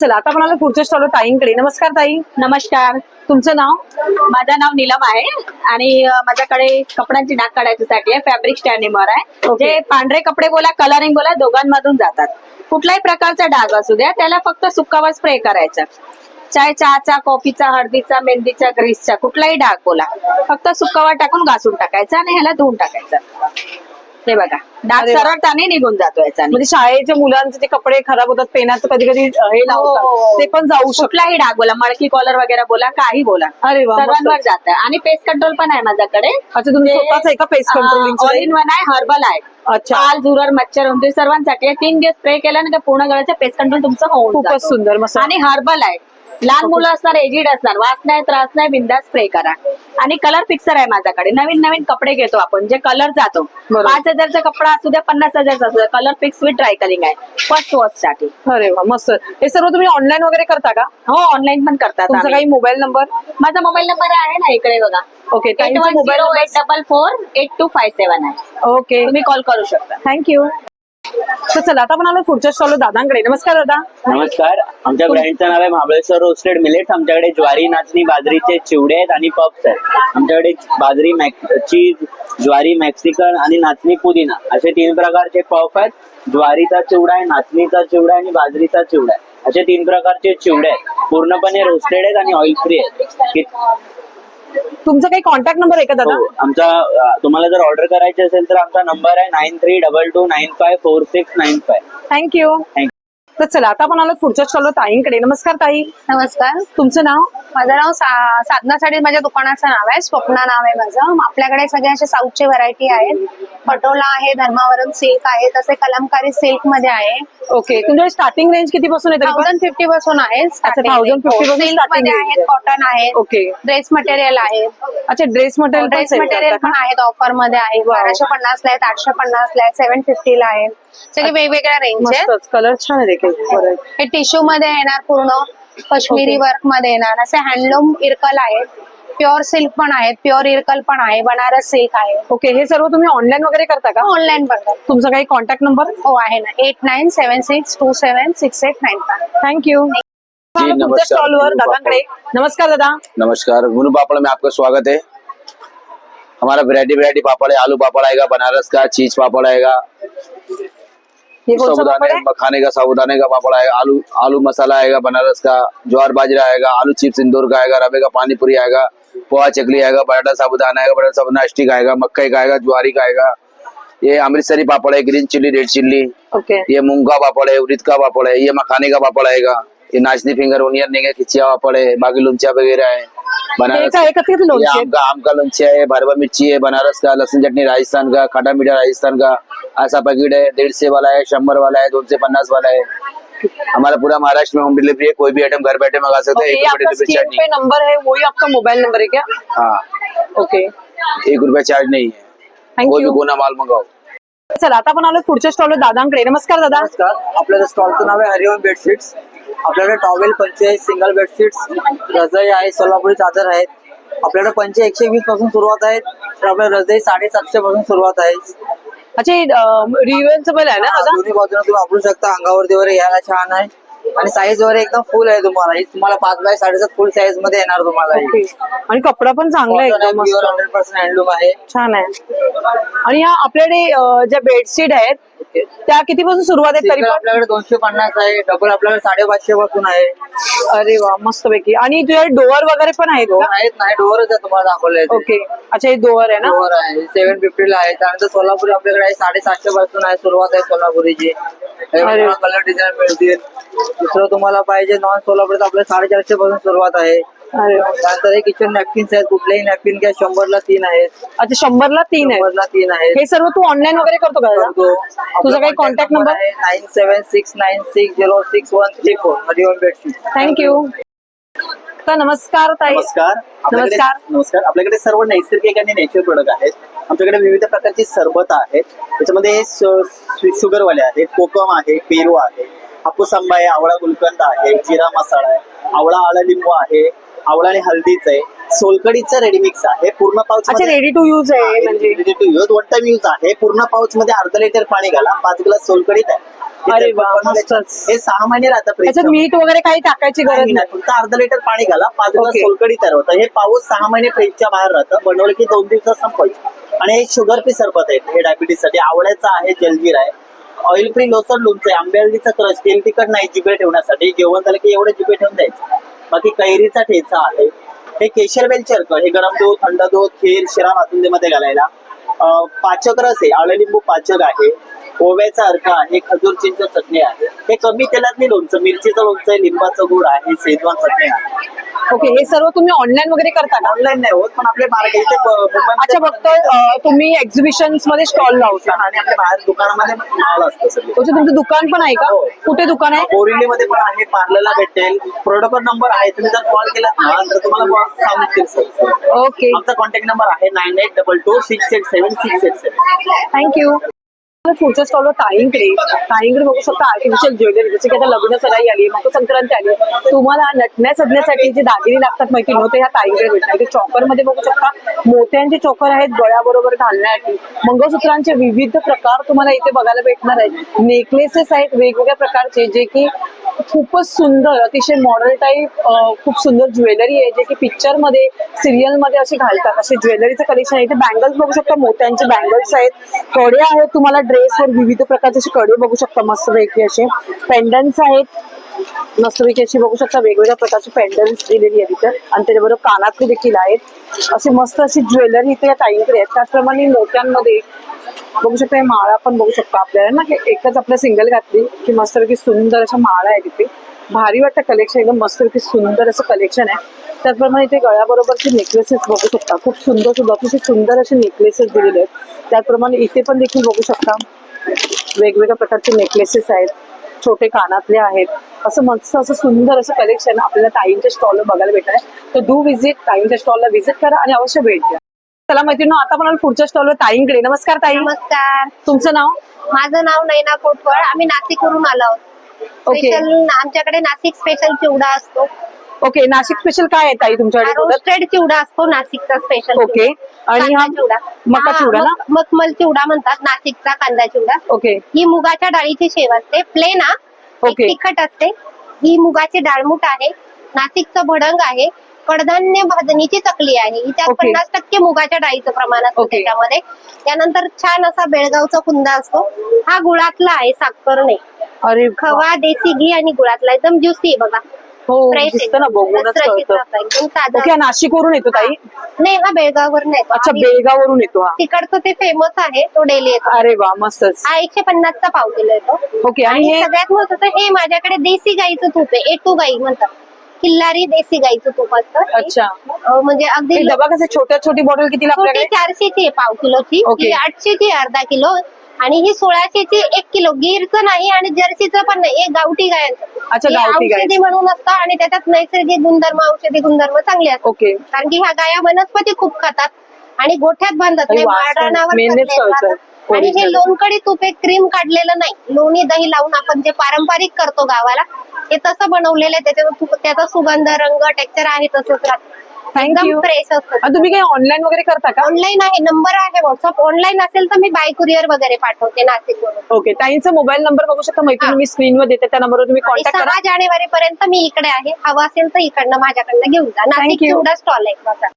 चला आता म्हणाला पुढच्या स्टॉल ताईंकडे. नमस्कार ताई. नमस्कार. तुमचं नाव? माझं नाव नीलम आहे आणि माझ्याकडे कपड्यांची डाग काढायसाठी आहे. फॅब्रिक स्टॅनिमर आहे. ओके. जे पांढरे कपडे बोला, कलरिंग बोला, दोघांमधून जातात. कुठल्याही प्रकारचा डाग असू द्या, त्याला फक्त सुकावर स्प्रे करायचा. चाहे चहाचा, कॉफीचा, हळदीचा, मेहंदीचा, ग्रीसचा, कुठलाही डाग बोला, फक्त सुकावर टाकून घासून टाकायचा आणि ह्याला धुवून टाकायचा. हे बघा, डाग अरे वा. सरळताने निघून जातो याचा. म्हणजे शाळेच्या मुलांचे जे कपडे खराब होतात, पेनाचं कधी कधी हे लावतात, ते पण जाऊ शकतो. कुठलाही डाग बोला, मळकी कॉलर वगैरे बोला, काही बोला, अरे वा, सर्वांवर मस्त. जातं. आणि पेस्ट कंट्रोल पण आहे माझ्याकडे. अच्छा, तुम्ही स्वतःच आहे का paste controlling? All in one आहे, हर्बल आहे. अच्छा. पाल, झुरळ, मच्छर, उंदीर सर्वांसाठी आहे. 3 दिवस स्प्रे केल्यानंतर पूर्ण गळ्याचं पेस्ट कंट्रोल तुमचं होऊन खूपच जातं. सुंदर, मस्त. आणि हर्बल आहे. लहान मुलं असणार, एजिड असणार, वास नाही, त्रास नाही, बिंदास स्प्रे करा. आणि कलर फिक्सर आहे माझ्याकडे. नवीन नवीन कपडे घेतो आपण, जे कलर जातो. बरोबर. 5,000चा कपडा असू द्या, 50,000चा असू द्या, कलर फिक्स विथ ड्राय कलिंग आहे. फर्स्ट वॉश साठी. अरे वा, मस्त. हे सर्व तुम्ही ऑनलाईन वगैरे करता का? हो, ऑनलाईन पण करतात. तुमचा काही मोबाईल नंबर? माझा मोबाईल नंबर आहे ना इकडे बघा. ओके. ताईंचा mobile number? 8108448257 आहे. ओके. तुम्ही कॉल करू शकता. थँक्यू. तर चला आता म्हणालो पुढच्या स्टॉल दादांकडे. नमस्कार दादा. नमस्कार. आमच्या ब्रँडचं नाव आहे महाबळेश्वर रोस्टेड मिलेट्स. आमच्याकडे ज्वारी, नाचणी, बाजरीचे चिवडे आहेत आणि पफ्स आहेत. आमच्याकडे बाजरी, चीज, ज्वारी, मेक्सिकन आणि नाचणी पुदिना असे 3 प्रकारचे पफ आहेत. ज्वारीचा चिवडा आहे, नाचणीचा चिवडा आणि बाजरीचा चिवडा आहे. असे 3 प्रकारचे चिवडे आहेत. पूर्णपणे रोस्टेड आहेत आणि ऑइल फ्री आहेत. तुमचा काही कॉन्टॅक्ट नंबर आहे का दादा? हो, आमचा तुम्हाला जर ऑर्डर करायची असेल तर आमचा नंबर आहे 9322954695. थँक्यू. तर चला आता म्हणालो पुढच्या स्टॉल ताईंकडे. नमस्कार ताई. नमस्कार. तुमचं नाव? माझं नाव साधना साडी माझ्या दुकानाचं नाव आहे. स्वप्ना नाव आहे माझं. आपल्याकडे सगळे असे साऊथचे व्हरायटी आहेत. पटोला आहे, धर्मावरम सिल्क आहे, तसे कलमकारी सिल्क मध्ये आहे. ओके. तुमच्याकडे स्टार्टिंग रेंज किती पासून आहे? 1050 पासून आहे. 1050 पासून सिल्क मध्ये आहेत, कॉटन आहे, ओके. ड्रेस मटेरियल आहे. अच्छा, ड्रेस मटेरियल पण आहेत, ऑफर मध्ये आहे. 1250 ला आहेत, 850 ला आहेत, 750 ला आहे. सगळे वेगवेगळ्या रेंज आहेत. कलर छान आहे देखील. हे टिश्यू मध्ये येणार, पूर्ण काश्मीरी वर्क मध्ये येणार. असे हँडलूम इरकल आहेत, प्युअर सिल्क पण आहेत, प्युअर इरकल पण आहे, बनारस सिल्क आहे. ओके. हे सर्व तुम्ही ऑनलाईन वगैरे करता का? ऑनलाईन करतात. तुमचा काही कॉन्टॅक्ट नंबर? हो आहे ना, 8976276895. थँक्यू. जी नमस्कार. स्टॉलवर दादांकडे. नमस्कार दादा. नमस्कार. गुरु पापड़ में आपका स्वागत है. हमारा वैरायटी पापड़ है. आलू पापड़ आएगा, बनारस का चीज पापड़ आएगा, साबुदाने मखाने का, साबुदाने का पापड़ आएगा, आलू मसाला आएगा बनारस का, ज्वार बाजरा आएगा, आलू चिप्स इंदौर का आएगा, रवे का पानी पूरी आएगा, पोहा चकली आएगा, बटाटा साबुदाना आएगा, बटाटा साबुदाना स्टिक आएगा, मक्के का आएगा, ज्वारी का आएगा. ये अमृतसरी पापड़ है, green chilli, red chilli. Okay. ये मूंग का पापड़ है, उड़द का पापड़ है, ये मखाने का पापड़ आएगा, ये नाचनी फिंगर ओनियन नहीं है, खिचिया पापड़ है, बाकी लुंचिया वगैरह है. बनारस आम का लुंचिया है, भरवा मिर्ची है, बनारस का लहसुन चटनी राजस्थान का, खट्टा मीठा राजस्थान का. ऐसा पैकेट है, 150 वाला है, 100 वाला है, 250 वाला है. हमारा पूरा महाराष्ट्र में होम डिलीवरी है, कोई भी आइटम घर बैठे मंगा सकते हैं। ये 1 आपका रुपए स्क्रीन चार्ज पे नंबर है, वही आपका मोबाइल नंबर है क्या? हाँ, ओके, 1 रुपया चार्ज नहीं है, थँक कोई भी यू. कोणा माल मंगाओ. चला आता आपण आलो पुढच्या स्टॉलवर दादांकडे. नमस्कार दादा. नमस्कार. आपल्या स्टॉलचं नाव आहे हरिओम बेडशीट्स. आपल्याकडे टॉवेल पंचे आहेत, सिंगल बेडशीट्स, रजाई आहे, सोलापुरी चादर आहेत. आपल्याकडे पंचे 120 पासून सुरुवात आहेत, तर आपल्याला रजाई 750 पासून सुरुवात आहे. अच्छा, रिव्हर्सेबल आहे ना दादा? दोन्ही बाजूने तुम्ही वापरू शकता, अंगावरती वगैरे घ्यायला छान आहे आणि साईज वगैरे एकदम फुल आहे तुम्हाला. ही तुम्हाला 5x7.5 फुल साईज मध्ये येणार तुम्हाला. ओके. आणि कपडा पण चांगला आहे एकदम मस्त. 100% हँडलूम आहे, छान आहे. आणि ह्या आपल्याकडे ज्या बेडशीट आहेत त्या कितीपासून सुरुवात आहे तरी सिंगल पण? आपल्याकडे 250 आहे, डबल आपल्याकडे 550 पासून आहे. अरे वा, मस्त पैकी. आणि तुझ्या डोअर वगैरे पण आहेत का? आहेत नाही, डोअरच आहे तुम्हाला दाखवले. ओके, अच्छा हे डोअर आहे ना? डोअर आहे 750 ला आहे. त्यानंतर सोलापुरी आपल्याकडे आहे 750 पासून आहे, सुरुवात आहे सोलापुरीची. कलर डिझाईन मिळतील. दुसरं तुम्हाला पाहिजे नॉन सोलापुरीत आपल्याला 450 पासून सुरुवात आहे. त्यानंतर हे किचन नॅपकिन्स आहेत, कुठलेही नॅपकिन घ्या 100 ला 3 आहेत. अच्छा, 100 ला 3 आहे. 100 ला 3 आहेत. हे सर्व तू ऑनलाईन वगैरे करतो का दादा? तुझा काही कॉन्टॅक्ट नंबर? 9769606134. हरिओम बेडशीट. थँक्यू. तर नमस्कार ताई. नमस्कार. नमस्कार. नमस्कार. आपल्याकडे सर्व नैसर्गिक आणि नेचर प्रोडक्ट आहेत. आमच्याकडे विविध प्रकारची सरबत आहेत, त्याच्यामध्ये शुगरवाले आहेत, कोकम आहे, पेरू आहे, हापूस आंबा आहे, आवळा गुलकंद आहे, जिरा मसाला आहे, आवळा आळा लिंबू आहे, आवळा आणि हळदीच आहे, सोलकडीचं रेडीमिक्स आहे, पूर्ण पाऊच. अच्छा, रेडी टू यूज आहे म्हणजे? Ready to use, 1 time use आहे. पूर्ण पाऊच मध्ये अर्धा लिटर पाणी घाला, 5 ग्लास सोलकडीत आहे. अरे वा, मस्तच. हे 6 महिने राहतं. त्याच्यात मीठ वगैरे काही टाकायची गरज नाही? फक्त अर्धा लिटर पाणी घाला, 5 ग्लास ओके. सोलकडी तयार होतं. हे पाऊस 6 महिने फ्रीजच्या बाहेर राहतं, बनवलं की 2 दिवसात संपायचं. आणि हे शुगर फ्री सरबत आहे, हे डायबिटीस साठी. आवळ्याचं आहे, जलजीर आहे, ऑइल फ्री लोसन लोणचं आहे, आंबे हळदीचं क्रश, तेल तिखट नाही जिभे ठेवण्यासाठी. जेवण झालं की एवढं जिभे ठेवून द्यायचं. बाकी कैरीचा ठेचा आहे, हे केशर बेल चर्क, हे गरम दूध, थंड दूध, खीर, शिरा बासुंदीमध्ये घालायला. पाचक रस आहे, आळे लिंबू पाचक आहे, ओव्याचा अर्क आहे, खजूर चिंच चटणी आहे, हे कमी तेलातली लोणचं, मिरचीचं लोणचं आहे, लिंबाचं गुड आहे, शेजवान चटणी आहे. ओके, हे सर्व तुम्ही ऑनलाईन वगैरे करता का? ऑनलाईन नाही होत, पण आपले मार्केट इथे अच्छा, फक्त तुम्ही एक्झिबिशन मध्ये स्टॉल लावता आणि आपल्या बाहेर दुकानामध्ये माल असतं सगळं. अच्छा, तुमचं दुकान पण आहे का? कुठे दुकान आहे? बोरिवलीमध्ये पण आहे, पार्लरला भेटेल. प्रोडक्ट नंबर आहे, तुम्ही जर कॉल केला ना तर तुम्हाला सांगतील सर. ओके, आमचा कॉन्टॅक्ट नंबर आहे 9822687687. थँक्यू. पुढच्या स्टॉलवर ताईंकडे बघू शकता आर्टिफिशियल ज्वेलरी, जसे की आता लग्न सराई आली, मकर संक्रांती आली, तुम्हाला नटण्या सजण्यासाठी जे दागिने लागतात माहिती नव्हते, ह्या ताईंकडे भेटणार. इथे चॉकर मध्ये बघू शकता मोत्यांचे चॉकर आहेत, गळ्याबरोबर घालण्यासाठी. मंगळसूत्रांचे विविध प्रकार तुम्हाला इथे बघायला भेटणार आहेत. नेकलेसेस आहेत वेगवेगळ्या प्रकारचे, जे की खूपच सुंदर, अतिशय मॉडेल टाईप, खूप सुंदर ज्वेलरी आहे, जे की पिक्चर मध्ये, सिरियल मध्ये असे घालतात, असे ज्वेलरीचं कलेक्शन आहे. इथे बँगल्स बघू शकता, मोत्यांचे बँगल्स आहेत, कडे आहेत, तुम्हाला ड्रेसवर विविध प्रकारचे असे कडे बघू शकता, मस्तपैकी असे पेंडन्स आहेत, मस्तपैकी अशी बघू शकता वेगवेगळ्या प्रकारचे पेंडन्स दिलेली आहे तिथे. आणि त्याच्याबरोबर कानातले देखील आहेत. अशी मस्त अशी ज्वेलरी इथे या ताईंकडे आहेत. त्याचप्रमाणे मोत्यांमध्ये बघू शकता, माळा पण बघू शकता आपल्याला ना, एकच आपल्या सिंगल घातली की मस्तपैकी सुंदर अशा माळा आहे तिथे. भारी वाटतं कलेक्शन, एकदम मस्तपैकी सुंदर असं कलेक्शन आहे. त्याचप्रमाणे इथे गळ्याबरोबरचे नेकलेसेस बघू शकता, खूप सुंदर अतिशय सुंदर असे नेकलेसेस दिलेले आहेत. त्याचप्रमाणे इथे पण देखील बघू शकता वेगवेगळ्या प्रकारचे नेकलेसेस आहेत, छोटे कानातले आहेत. असं मस्त असं सुंदर असं कलेक्शन आपल्याला ताईंच्या स्टॉलवर बघायला भेटणार आहे. तर डू विजिट, ताईंच्या स्टॉलला व्हिजिट करा आणि अवश्य भेट द्या. चला मैत्रिणी, आता पण पुढच्या स्टॉलवर ताईंकडे. नमस्कार ताई. नमस्कार. तुमचं नाव? माझं नाव नैना कोटवळ. आम्ही नाशिकवरून आलो आहोत. ओके. स्पेशल आमच्याकडे नाशिक स्पेशल चिवडा असतो. ओके, नाशिक स्पेशल काय आहे ताई तुमच्याकडे? रोस्टेड चिवडा असतो नाशिकचा स्पेशल. ओके. आणि हा चिवडा, मका चिवडा ना? मखमल चिवडा म्हणतात नाशिकचा, कांदा चिवडा. ओके. ही मुगाच्या डाळीची शेव असते, प्लेन ओके. तिखट असते. ही मुगाची डाळमूट आहे, नाशिकचं भडंग आहे, कडधान्य भाजणीची चकली आहे, हिच्यात 50% मुगाच्या डाळीचं प्रमाण असतं त्याच्यामध्ये. त्यानंतर छान असा बेळगावचा कुंदा असतो, हा गुळातला आहे, साखर नाही. अरे, खवा, देसी घी आणि गुळातला, एकदम ज्युसी आहे बघा. हो, दिसतं ना, बघूनच कळतं. एकदम ताजा. ओके, नाशिकवरून येतो ताई? नाही, हा बेळगाववरून येतो. अच्छा, बेळगाववरून येतो हा. तिकडचं ते फेमस आहे, तो डेली येतो. अरे वा, मस्तच. हा 150चा पाव किलो येतो. ओके. आणि हे सगळ्यात महत्वाचं, हे माझ्याकडे देसी गाईचं तूप आहे, A2 गाई म्हणतात, किल्लारी देसी गाईचं तूप असतं. अच्छा, म्हणजे अगदी डबा कसं छोटी बॉटल कितीला आपल्याकडे? 400ची आहे पाव किलोची, 800ची अर्धा किलो आणि ही 1600ची 1 किलो, गिरचं नाही आणि जर्सीचं पण नाही, हे गावठी गायांचं. अच्छा, हे गावठी गाय. औषधी म्हणून असतं आणि त्याच्यात नैसर्गिक गुणधर्म, औषधी गुणधर्म चांगले असतात. ओके. कारण की ह्या गाया वनस्पती खूप खातात आणि गोठ्यात बांधतात, आणि हे वास पण माळरानावर मेहनत घातलेलं करतात. राहतं. आणि हे Original. लोणकडी तूप, एक क्रीम काढलेलं नाही, लोणी दही लावून आपण जे पारंपरिक करतो गावाला, हे तसं बनवलेलं आहे. त्याच्यावर त्याचा सुगंध, रंग, टेक्स्चर आहे तसंच राहतं. थँक्यू. एकदम फ्रेश असतं. तुम्ही काही ऑनलाईन वगैरे करता का? ऑनलाईन आहे, नंबर आहे व्हॉट्सअप. ऑनलाईन असेल तर मी बाय कुरिअर वगैरे पाठवते नाशिकवरून. ओके. ताईंचा मोबाईल नंबर बघू शकता मैत्रिणी, मी स्क्रीनवर देते, त्या नंबरवर तुम्ही कॉन्टॅक्ट 6 करा. जानेवारी पर्यंत मी इकडे आहे. हवं असेल तर इकडनं माझ्याकडनं घेऊन जा. Nashik Thank you. Chivda stall आहे माझा.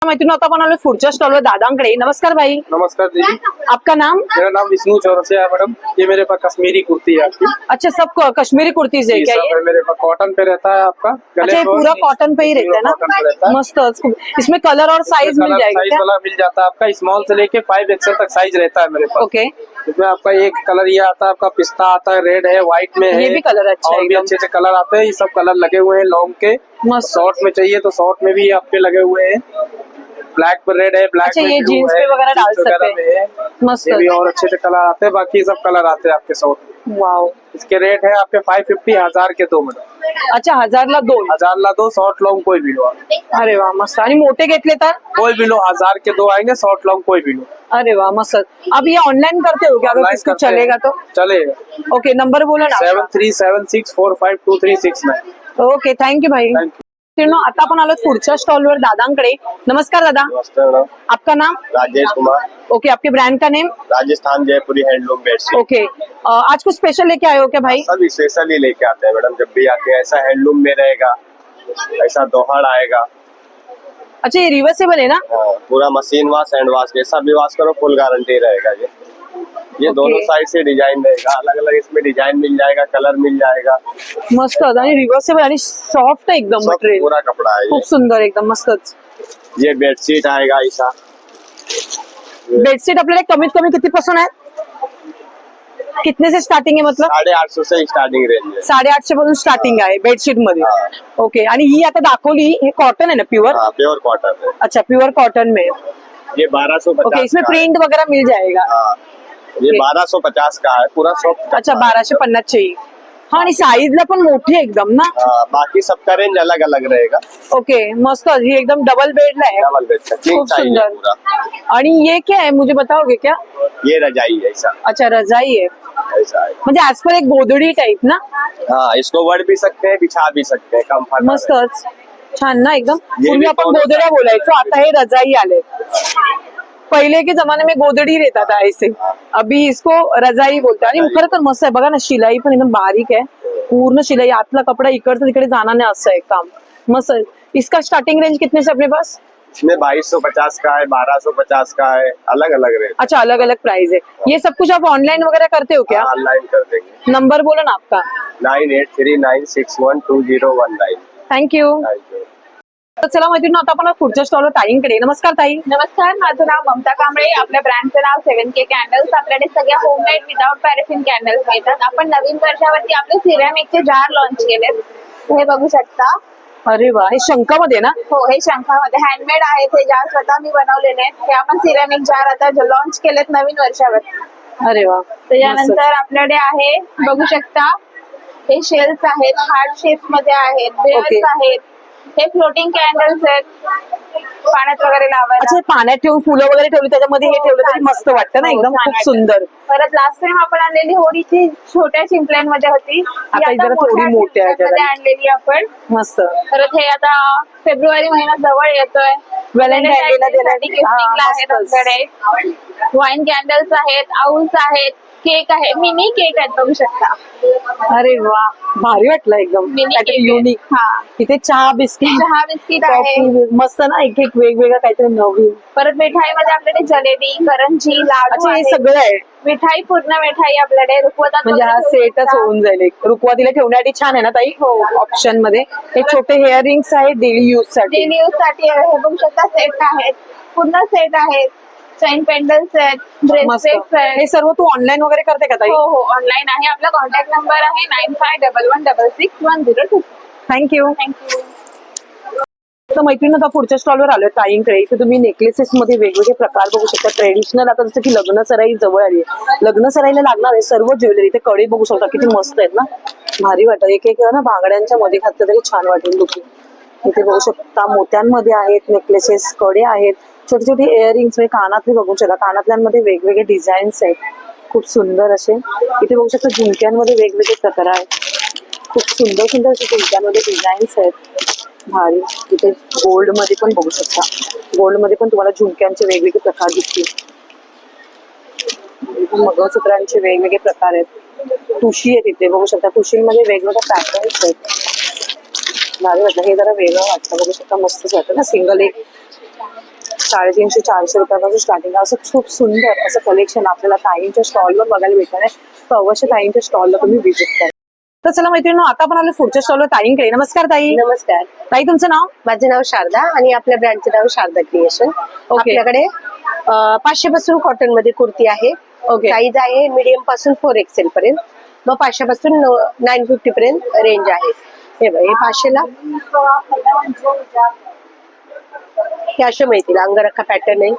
मैत्रिणी, आता आपण आलो पुढच्या स्टॉलवर दादांकडे. नमस्कार भाई, नमस्कार दीदी, आपका नाम? मेरा नाम विष्णु चौरसिया है मैडम। ये मेरे पास कश्मीरी कुर्ती है आपकी। अच्छा, सब कश्मीरी कुर्तीज है ये क्या सब ये? है मेरे पास, कॉटन पे रहता है आपका। अच्छा, ये पूरा कॉटन पे ही रहता है कॉटन पे रहता ना? है। मस्त। इसमें कलर और साइज मिल जाएगा साइज क्या? वाला मिल जाता है आपका, स्मॉल से लेके 5XL तक साइज रहता है मेरे पास। ओके। इसमें आपका एक कलर ये आता है, आपका पिस्ता आता है, रेड है, व्हाइट में है, ये भी कलर अच्छा और है भी एकदम। अच्छे अच्छे कलर आते हैं। ये सब कलर लगे हुए हैं लॉन्ग के। मस्त। शॉर्ट में चाहिए तो शॉर्ट में भी आपके लगे हुए हैं। ब्लैक पर रेड है, ब्लैक अच्छा, में ये blue जीन्स है, पे वगैरह डाल जीन्स वगैरह सकते में है। मस्त। ये भी और अच्छे अच्छे कलर आते हैं, बाकी सब कलर आते हैं आपके शॉर्ट में। वाव। इसके रेट है आपके 550, 1000 के 2 मैडम। अच्छा, 1000ला 2? 1000ला 2, शॉर्ट लॉन्ग कोई भी लो आप। अरे वा, मस्त. आणि मोठे घेतले तर? कोई भी लो, 1000 के 2 आएंगे, शॉर्ट लॉन्ग कोई भी लो। अरे वाह, मस्त. अब ये ऑनलाइन करते हो क्या, अगर Online किसको करते हैं। चलेगा तो? चलेगा। ओके, नंबर बोलो ना. 7376452369। ओके, थँक्यू भाई. आता आपण आलो पुढच्या स्टॉलवर दादांकडे. नमस्कार दादा, नमस्ते मैडम, आपका नाम? राजेश कुमार, ओके, आपके ब्रांड का नेम? राजस्थान जयपुरी हैंडलूम बेडशीट। ओके. आज कुछ स्पेशल लेके आए हो क्या भाई? सब स्पेशल ही लेके आते हैं मैडम, जब भी आते हैं। ऐसा हैंडलूम में रहेगा, ऐसा दोहड़ आएगा। अच्छा, ये रिवर्सेबल है ना? पूरा मशीन वॉश, हैंड वॉश, जैसा भी वॉश करो फुल गारंटी रहेगा। ये दोनों साइड से डिजाइन रहेगा, अलग अलग इसमें डिजाइन मिल जाएगा, कलर मिल जाएगा। मस्त. आणि रिवर्सेबल आणि सॉफ्ट है एकदम सब मटेरियल. पूरा कपड़ा है खूप सुंदर, एकदम मस्तच. ये बेडशीट आएगा ऐसा। बेडशीट आपल्याला कमीत कमी कितीपासून आहे? कितने से स्टार्टिंग आहे मतलब? 850 से स्टार्टिंग रेंज है। 850 पासून स्टार्टिंग आहे बेडशीट मध्ये. ओके. आणि ही आता दाखवली, हे कॉटन है ना, प्युअर? प्योर कॉटन है। अच्छा, प्युअर कॉटन में. ये 1250। ओके, इसमें प्रिंट वगैरह मिल जाएगा? ये 1250 का है, पूरा सॉफ्ट। अच्छा, 1250 चाहिए. हाँ, आणि साईजला पण मोठी आहे एकदम ना? बाकी सबका रेंज अलग अलग रहेगा। ओके, मस्त. ही एकदम डबल बेडला है. डबल बेड का खूप सुंदर. आणि ये क्या है, मुझे बताओगे क्या? ये रजाई है ऐसा। अच्छा, रजाई है. ऐसा है, म्हणजे ऍज पर एक गोदडी टाइप ना? हाँ, इसको वड़ भी सकते हैं, बिछा भी सकते हैं, कम्फर्ट। मस्तच, छान ना एकदम. ये पूर्वी भी आपण दोनों गोदड्या side बोलायचो, आता हे रजाई आले. पहले के जमाने में गोदड़ी रहता था ऐसे, अभी इसको रजाई बोलते हैं. आणि खरं तर मस्त आहे बघा ना, शिलाई पण एकदम बारीक आहे, पूर्ण शिलाई. आतला कपडा इकडचं तिकडे जाणार नाही असं आहे काम. मस्त आहे. इसका स्टार्टिंग रेंज कितने से अपने पास? इसमें 2250 का है, 1250 का है, अलग अलग रेट। अच्छा, अलग अलग प्राइस है. ये सब कुछ आप ऑनलाइन वगैरह करते हो क्या? ऑनलाइन कर देंगे। नंबर बोलो ना आपका. 9839612019। थँक्यू. तर चला मैत्रिणी, आता आपण पुढच्या स्टॉलवर ताईंकडे. नमस्कार ताई. नमस्कार, माझं नाव ममता कांबळे. आपल्या ब्रँडचं नाव 7K कॅन्डल्स. आपल्याकडे सगळ्या होममेड विदाउट पॅरेफिन कॅन्डल्स मिळतात. आपण नवीन वर्षावरती आपले सिरॅमिकचे जार लॉन्च केलेत, हे बघू शकता. अरे वा, हे शंखामध्ये ना? हो, हे शंखामध्ये हँडमेड आहेत. हे जार स्वतः मी बनवलेले आहेत. हे आपण सिरॅमिक जार आता लॉन्च केलेत नवीन वर्षावरती. अरे वा. त्याच्यानंतर आपल्याकडे आहे, बघू शकता, हे शेल्स आहेत, हार्ट शेप मध्ये आहेत, बेअर्स आहेत. हे फ्लोटिंग कॅन्डल्स आहेत, पाण्यात वगैरे लावायला. अच्छा, पाण्यात ठेवून फुलं वगैरे ठेवली, त्याच्यामध्ये हे ठेवलं तरी मस्त वाटतं ना एकदम, खूप सुंदर. परत लास्ट टाइम आपण आणलेली होळीची छोट्या शिंपल्यांमध्ये होती, आता जरा थोडी मोठ्या मध्ये आणलेली आपण. मस्त. परत हे आता फेब्रुवारी महिना जवळ येतोय, व्हॅलेंटाईन डेला गिफ्टिंगला आहेत आपल्याकडे. वाईन कॅन्डल्स आहेत, आउल्स आहेत, केक आहे, मिनी केक आहेत, बघू शकता. अरे वा, भारी वाटलं एकदम, काहीतरी युनिक. इथे चहा बिस्किट आहे, मस्त ना, एक एक वेगवेगळं काहीतरी नवीन. परत मिठाईमध्ये आपल्याकडे जलेबी, करंजी, लाडू. हे सगळं आहे. मिठाई, पूर्ण मिठाई आपल्याकडे रुखवतात. म्हणजे हा सेटच होऊन जाईल. रुखवतीला ठेवण्यासाठी छान आहे ना ताई? हो. ऑप्शन मध्ये हे छोटे हेअर रिंग्स आहेत डेली यूज साठी. डेली यूज साठी हे बघू शकता, सेट आहेत, पूर्ण सेट आहेत. चैन पेंडल्स आहेत, ब्रेसलेट्स आहेत. हे सर्व तू ऑनलाईन वगैरे करते का ताई? हो हो, ऑनलाईन आहे. आपला कॉन्टॅक्ट नंबर आहे 9511661022. थँक्यू. थँक्यू. तर मैत्रिणी आता पुढच्या स्टॉलवर आलोय ताईंकडे. इथे तुम्ही नेकलेसेस मध्ये वेगवेगळे प्रकार बघू शकता. ट्रेडिशनल आता जसं की लग्न सराई जवळ आली आहे, लग्न सराईला लागणार आहे सर्व ज्वेलरी. इथे कडे बघू शकता किती मस्त आहेत ना, भारी वाटत. एक एक ना बांगड्यांच्या मध्ये घातलं तरी छान वाटेल लुकिंग. इथे बघू शकता मोत्यांमध्ये आहेत नेकलेसेस, कडे आहेत, छोटी छोटी इयरिंग्स म्हणजे कानातले बघू शकता. कानातल्यांमध्ये वेगवेगळे डिझाईन्स आहेत, खूप सुंदर असे. इथे बघू शकता झुमक्यांमध्ये वेगवेगळे प्रकार आहेत, खूप सुंदर सुंदर असे झुमक्यांमध्ये डिझाईन्स आहेत, भारी. इथे गोल्ड मध्ये पण बघू शकता, गोल्ड मध्ये पण तुम्हाला झुमक्यांचे वेगवेगळे प्रकार दिसतील. मंगळसूत्रांचे वेगवेगळे प्रकार आहेत, ठुशी आहे तिथे बघू शकता. ठुशींमध्ये वेगवेगळे पॅटर्न्स आहेत, भारी वाटलं. हे जरा वेगळं वाटतं बघू शकता, मस्तच वाटतं ना. सिंगल एक 350-400 रुपयापासून स्टार्टिंग असं खूप सुंदर असं कलेक्शन आपल्याला ताईंच्या स्टॉलवर बघायला भेटणार आहे. तर अवश्य ताईंच्या स्टॉलला तुम्ही व्हिजिट करा. तर चला मैत्रिणी, आता आपण आलो पुढच्या स्टॉलवर ताईंकडे. नमस्कार ताई. नमस्कार ताई, तुमचं नाव? माझं नाव शारदा आणि आपल्या ब्रँडचं नाव शारदा क्रिएशन. आपल्याकडे 500 पासून कॉटन मध्ये कुर्ती आहे. साईज आहे मीडियम पासून 4XL पर्यंत, मग 500 पासून 950 पर्यंत रेंज आहे. हे 500ला हे असे मिळतील. अंगरखा पॅटर्न आहे.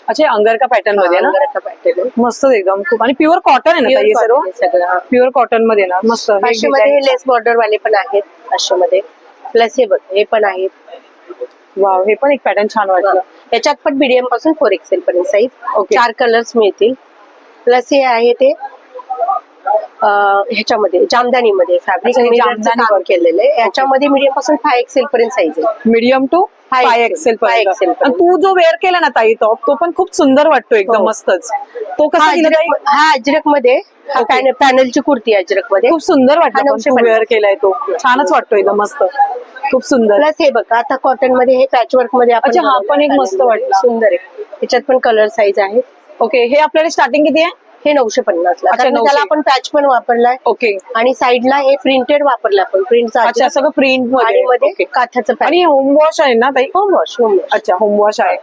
अच्छा, अंगरखा पॅटर्न मध्ये ना, अंगरखा पॅटर्न मस्त एकदम खूप. आणि प्युअर कॉटन आहे ना ताई हे सर्व? सगळं प्युअर कॉटन मध्ये ना, मस्त. 500 मध्ये लेस बॉर्डर वाले पण आहेत 500 मध्ये. प्लस हे बघ, हे पण आहेत. वाव, हे पण एक पॅटर्न छान वाटलं. याच्यात पण मीडियम पासून 4XL पर्यंत साईज. 4 कलर्स मिळतील. प्लस हे आहे ते ह्याच्यामध्ये जामदानीमध्ये फॅब्रिक काम केलेलं आहे. याच्यामध्ये मीडियम पासून 5XL पर्यंत साईज आहे. मीडियम टू 5XL पर्यंत. आणि तू जो वेअर केला ना ताई टॉप, तो पण खूप सुंदर वाटतो एकदम, मस्तच. तो कसा दिला ताई? हा अजरक मध्ये, पॅनलची कुर्ती अजरक मध्ये, खूप सुंदर वाटलं. वेअर केलाय तो छानच वाटतो एकदम, मस्त, खूप सुंदर. प्लस हे बघा, आता कॉटन मध्ये हे पॅच वर्क मध्ये आपण. अच्छा, हा पण एक मस्त वाटला, सुंदर आहे. त्याच्यात पण कलर साईज आहे. ओके, हे आपल्याला स्टार्टिंग किती आहे? हे 950 ला. त्याला आपण पॅच पण वापरलाय. ओके. आणि साईडला हे प्रिंटेड वापरलं आपण, प्रिंटचा. अच्छा, सगळं प्रिंट मध्ये काथ्याचं पॅच. आणि होम वॉश आहे ना ताई? Home wash. अच्छा, होम वॉश आहे,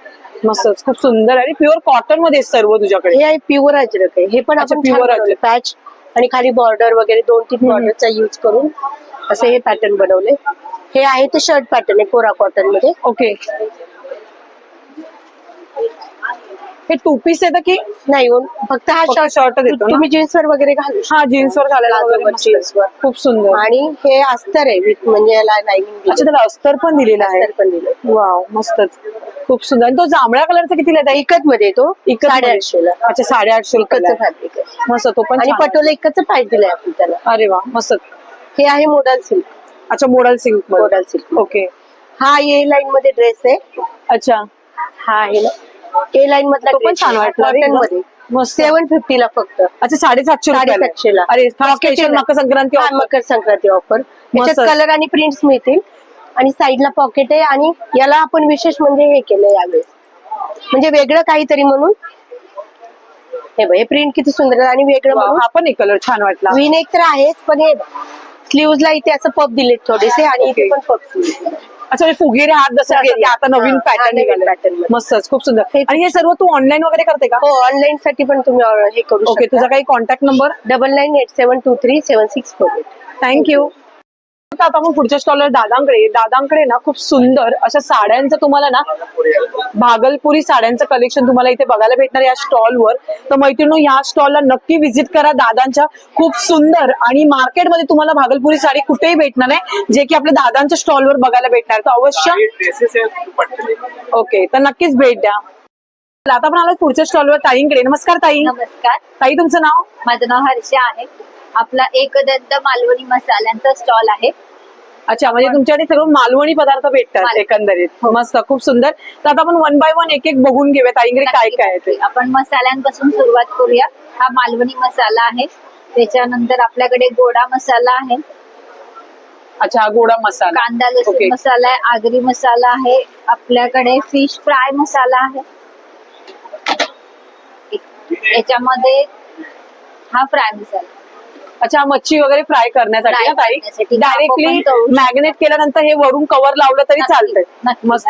मस्तच, खूप सुंदर. आणि प्युअर कॉटन मध्ये सर्व तुझ्याकडे? हे आहे प्युअर अजरक आहे. हे पण आपण प्युअर पॅच आणि खाली बॉर्डर वगैरे 2-3 बॉर्डरचा यूज करून असे हे पॅटर्न बनवले. हे आहे ते शर्ट पॅटर्न आहे कोरा कॉटन मध्ये. ओके. हे 2 पीस येतं की नाही? फक्त हा शर्ट देतो. तुम्ही जीन्सवर वगैरे घालू. हा, जीन्सवर घालायला जीन्सवर खूप सुंदर. आणि हे अस्तर आहे विथ, म्हणजे याला लाइनिंग. अच्छा, त्याला अस्तर पण दिलेलं आहे. अस्तर पण दिलं. वाव, मस्तच, खूप सुंदर. आणि तो जांभळ्या कलरचा कितीला आहे? इकत मध्ये तो 850 ला. अच्छा, 850 इकतचं फॅब्रिक आहे, मस्त. तो पण आणि पटोला इकतचं पाईप दिलंय आपण त्याला. अरे वा, मस्त. हे आहे मोडल सिल्क. अच्छा, मोडल सिल्क. मोडल सिल्क. ओके. हा ए लाईन मध्ये ड्रेस आहे. अच्छा, हा आहे ना ए लाईन मधला, पण छान वाटला कॉटन मध्ये. 750 ला फक्त. अच्छा, 750 ला. अरे, मकर संक्रांती, मकर संक्रांती ऑफर. याच्यात कलर आणि प्रिंट्स मिळतील. आणि साईडला पॉकेट आहे. आणि याला आपण विशेष म्हणजे हे केलंय यावेळेस, म्हणजे वेगळं काहीतरी म्हणून. हे बघ, हे प्रिंट किती सुंदर आहे आणि वेगळं म्हणून. हा पण एक कलर छान वाटला. विनेक तर आहेच, पण हे स्लीव्हजला इथे असं पप दिलेत थोडेसे, आणि इथे पण पप दिले. अच्छा, फुगेरे हात जसं आता नवीन पॅटर्न, मस्तच, खूप सुंदर. आणि हे सर्व तू ऑनलाईन वगैरे करते का? हो, ऑनलाईन साठी पण तुम्ही हे करू शकता. ओके, तुझा काही कॉन्टॅक्ट नंबर? 9987237648. थँक्यू. आता आपण पुढच्या स्टॉलवर दादांकडे ना खूप सुंदर अशा साड्यांचं तुम्हाला ना भागलपुरी साड्यांचं कलेक्शन तुम्हाला इथे बघायला भेटणार या स्टॉलवर. तर मैत्रिणींनो, या स्टॉलला नक्की व्हिजिट करा. दादांच्या खूप सुंदर, आणि मार्केटमध्ये तुम्हाला भागलपुरी साडी कुठेही भेटणार नाही, जे की आपल्या दादांच्या स्टॉलवर बघायला भेटणार. तर अवश्य ओके, तर नक्कीच भेट द्या. आता आपण आलो पुढच्या स्टॉलवर ताईंकडे. नमस्कार ताई. नमस्कार ताई, तुमचं नाव? माझं नाव हर्षा आहे. आपला एकदंत मालवणी मसाल्यांचा स्टॉल आहे. अच्छा, म्हणजे तुमच्याकडे सर्व मालवणी पदार्थ भेटतात एकंदरीत, मस्त, खूप सुंदर. तर आता आपण 1 बाय 1 एक बघून घेऊया ताईंकडे काय काय आहे ते. आपण मसाल्यांपासून सुरुवात करूया. हा मालवणी मसाला आहे. त्याच्यानंतर आपल्याकडे गोडा मसाला आहे. अच्छा, गोडा मसाला. कांदा लसूण मसाला आहे. आगरी मसाला आहे. आपल्याकडे फिश फ्राय मसाला आहे. याच्यामध्ये हा फ्राय मसाला. अच्छा, मच्छी वगैरे फ्राय करण्यासाठी ना ताई? डायरेक्टली मॅग्नेट केल्यानंतर हे वरून कव्हर लावलं तरी चालतंय, मस्त,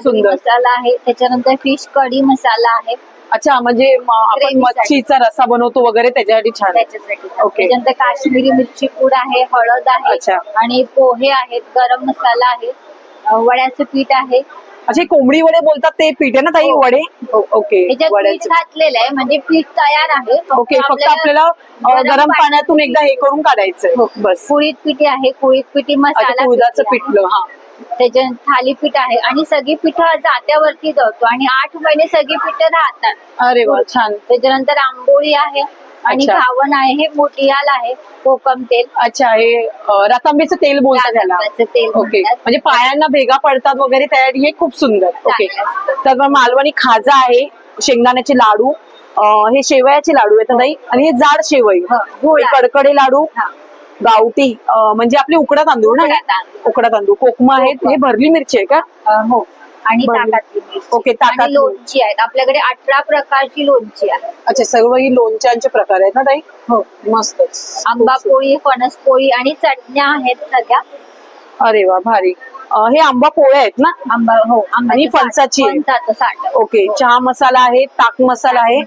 सुंदर. मसाला आहे. त्याच्यानंतर फिश कढी मसाला आहे. अच्छा, म्हणजे आपण मच्छीचा रसा बनवतो वगैरे त्याच्यासाठी छान. ओके. त्याच्यानंतर काश्मीरी मिरची पूड आहे, हळद आहे, आणि पोहे आहेत, गरम मसाला आहे. वड्याचं पीठ आहे. अच्छा, हे कोंबडी वडे बोलतात ते पीठ आहे ना ताई? वडे ओके. त्याच्यात पीठ वड्याचं घातलेलं आहे म्हणजे पीठ तयार आहे. ओके. फक्त आपल्याला गरम पाण्यातून एकदा हे करून काढायचं बस. कुळीत पिठी आहे, कुळीत पिठी अच्छा, मसाला कुळदाचं पिठी आहे. पिठलं. हा, त्याच्यात थालीपीठ आहे आणि सगळी पिठं जात्यावरती दळतो आणि 8 महिने सगळी पिठं राहतात. अरे वा, छान. त्याच्यानंतर आंबोळी आहे आणि अच्छा. घावण आहे, हे मोठियाल आहे, कोकम तेल. अच्छा, हे रतांब्याचं तेल बोलतात त्याला. रतांब्याचं तेल ओके. म्हणतात. म्हणजे पायांना भेगा पडतात वगैरे तयारी, हे खूप सुंदर. ओके. चांगलं तर मग मालवणी खाजा आहे, शेंगदाण्याचे लाडू, हे शेवयाचे लाडू आहेत ताई, आणि हे जाड शेवई, गुळ हे कडकडे लाडू, गावठी म्हणजे आपले उकडा तांदूळ ना, उकडा तांदूळ. उकडा तांदूळ, कोकम आहेत, हे भरली मिरची आहे का? हो. आणि भरली. ताकातली मिरची. ओके, आणि ताकातली. लोणची आहेत आपल्याकडे 18 प्रकारची लोणची आहे. अच्छा, सर्व ही लोणच्यांचे प्रकार आहेत ना ताई? हो. मस्तच. आंबा पोळी, फणस पोळी आणि चटण्या आहेत सगळ्या. अरे वा, भारी. हे आंबा पोळे आहेत ना? आंबा, हो. आणि फणसाची आहे. फणसाचं साठ. ओके. चहा मसाला आहे, ताक मसाला आहे,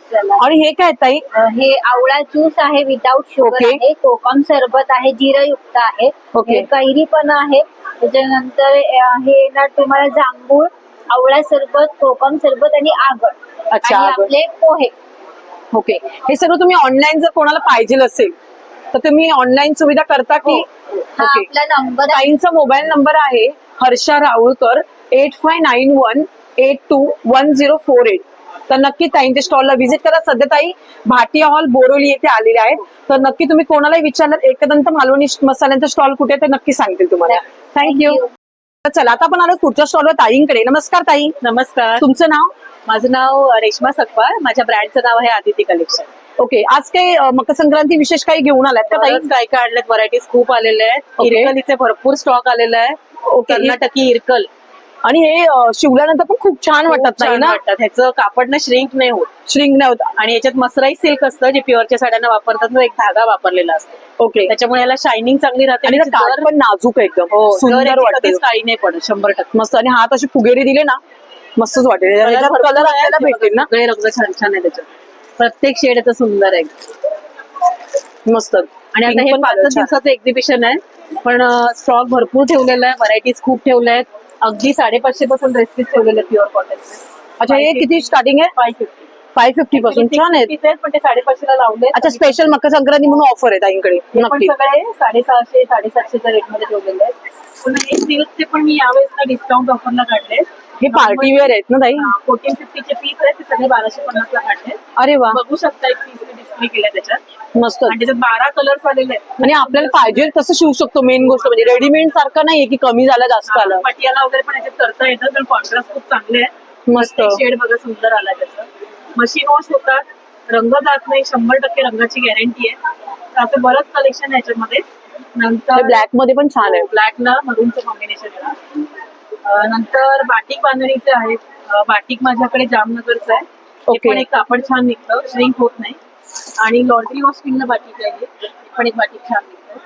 आणि हे काय ताई? हे आवळा ज्यूस आहे विदाउट शुगर ओके. आहे, कोकम सरबत आहे, जिरयुक्त आहे, ओके. हे कैरी पण आहे. त्याच्यानंतर हे येणार तुम्हाला जांभूळ, आवळा सरबत, कोकम सरबत आणि आगळ. अच्छा, आणि आगळ. आपले पोहे. ओके. हे सगळं तुम्ही ऑनलाईन जर कोणाला पाहिजे असेल तर तुम्ही ऑनलाईन सुविधा करता की? हा आपला नंबर आहे. ताईंचा मोबाईल नंबर आहे हर्षा राहुळकर 8591821048. तर नक्की ताईंच्या स्टॉलला व्हिजिट करा. सध्या ताई भाटिया हॉल बोरोली येथे आलेले आहेत. तर नक्की तुम्ही कोणालाही विचारलं एकदंत मालवणी मसाल्यांचा स्टॉल कुठे आहे ते नक्की सांगतील तुम्हाला. थँक्यू. चला, आता आपण आलो पुढच्या स्टॉलवर ताईंकडे. नमस्कार ताई. नमस्कार. तुमचं नाव? माझं नाव रेश्मा सकवार. माझ्या ब्रँडचं नाव आहे आदिती कलेक्शन. ओके. आज काही मकर संक्रांती विशेष काही घेऊन आलात का ताई? काय काय आणलेत, व्हरायटीज खूप आलेले आहेत. ओके. इरकलीचे भरपूर स्टॉक आलेला आहे. ओके. कर्नाटकी इरकल. आणि हे शिवल्यानंतर पण खूप छान वाटतात नाही ना? ह्याचं कापड ना श्रिंक नाही होत. श्रिंक नाही होत. आणि याच्यात मसराई सिल्क असतं जे प्युअरच्या साड्यांना वापरतात ना, एक धागा वापरलेला असतो. ओके. त्याच्यामुळे याला शायनिंग चांगली राहते. आणि काठ पण नाजूक आहे एकदम. हो, सुंदर वाटते. कधीच काळी नाही पडत. 100% मस्त. आणि हात अशी फुगेरी दिले ना, मस्तच वाटेल. कलर आपल्याला भेटेल ना? सगळे रंग छान छान आहे त्याच्यात. प्रत्येक शेड याचं सुंदर आहे. मस्त. आणि आता हे Pink पण 5 छान. दिवसाचं एक्झिबिशन आहे, पण स्टॉक भरपूर ठेवलेला आहे. व्हरायटीज खूप ठेवल्या आहेत. अगदी 550 पासून ड्रेसेस ठेवलेले प्युअर कॉटन. अच्छा, हे किती स्टार्टिंग आहे? 550 पासून. छान आहेत. पण ते 550 ला लावले. अच्छा, स्पेशल मकर संक्रांती म्हणून ऑफर आहे ताईंकडे. हे पण नक्की. सगळे 650 750च्या रेट मध्ये ठेवलेले आहेत. पुन्हा हे सिल्कचे पण मी यावेळेस ना डिस्काउंट ऑफरला काढले. हे पार्टी वेअर आहेत ना ताई? 1450 चे पीस आहेत, ते सगळे 1250 ला काढले. अरे वा, बघू शकता, एक पीस मी डिस्प्ले केलाय त्याच्यात. मस्त. आणि त्याच्यात 12 कलर्स आलेले आहेत. आणि आपल्याला पाहिजे तसं शिवू शकतो. मेन गोष्ट म्हणजे रेडीमेड सारखं नाहीये की कमी झालं जास्त आलं. पटियाला वगैरे पण याच्यात करता येतं, तर कॉन्ट्रास्ट खूप चांगले आहे. मस्त. शेड बघा सुंदर आलाय त्याचं. मशीन वॉश होतात, रंग जात नाही, 100% रंगाची गॅरंटी आहे. तर असं बरंच कलेक्शन आहे याच्यामध्ये. नंतर ब्लॅक मध्ये पण छान आहे. ब्लॅक ना मरूनचं कॉम्बिनेशन आहे. नंतर बाटिक बांधणीचे आहेत. बाटिक माझ्याकडे जामनगरचं आहे. हे पण एक कापड छान निघतं, श्रिंक होत नाही. आणि लॉन्ड्री वॉश पिन बाटिक आहे. हे पण एक बाटिक छान निघतं.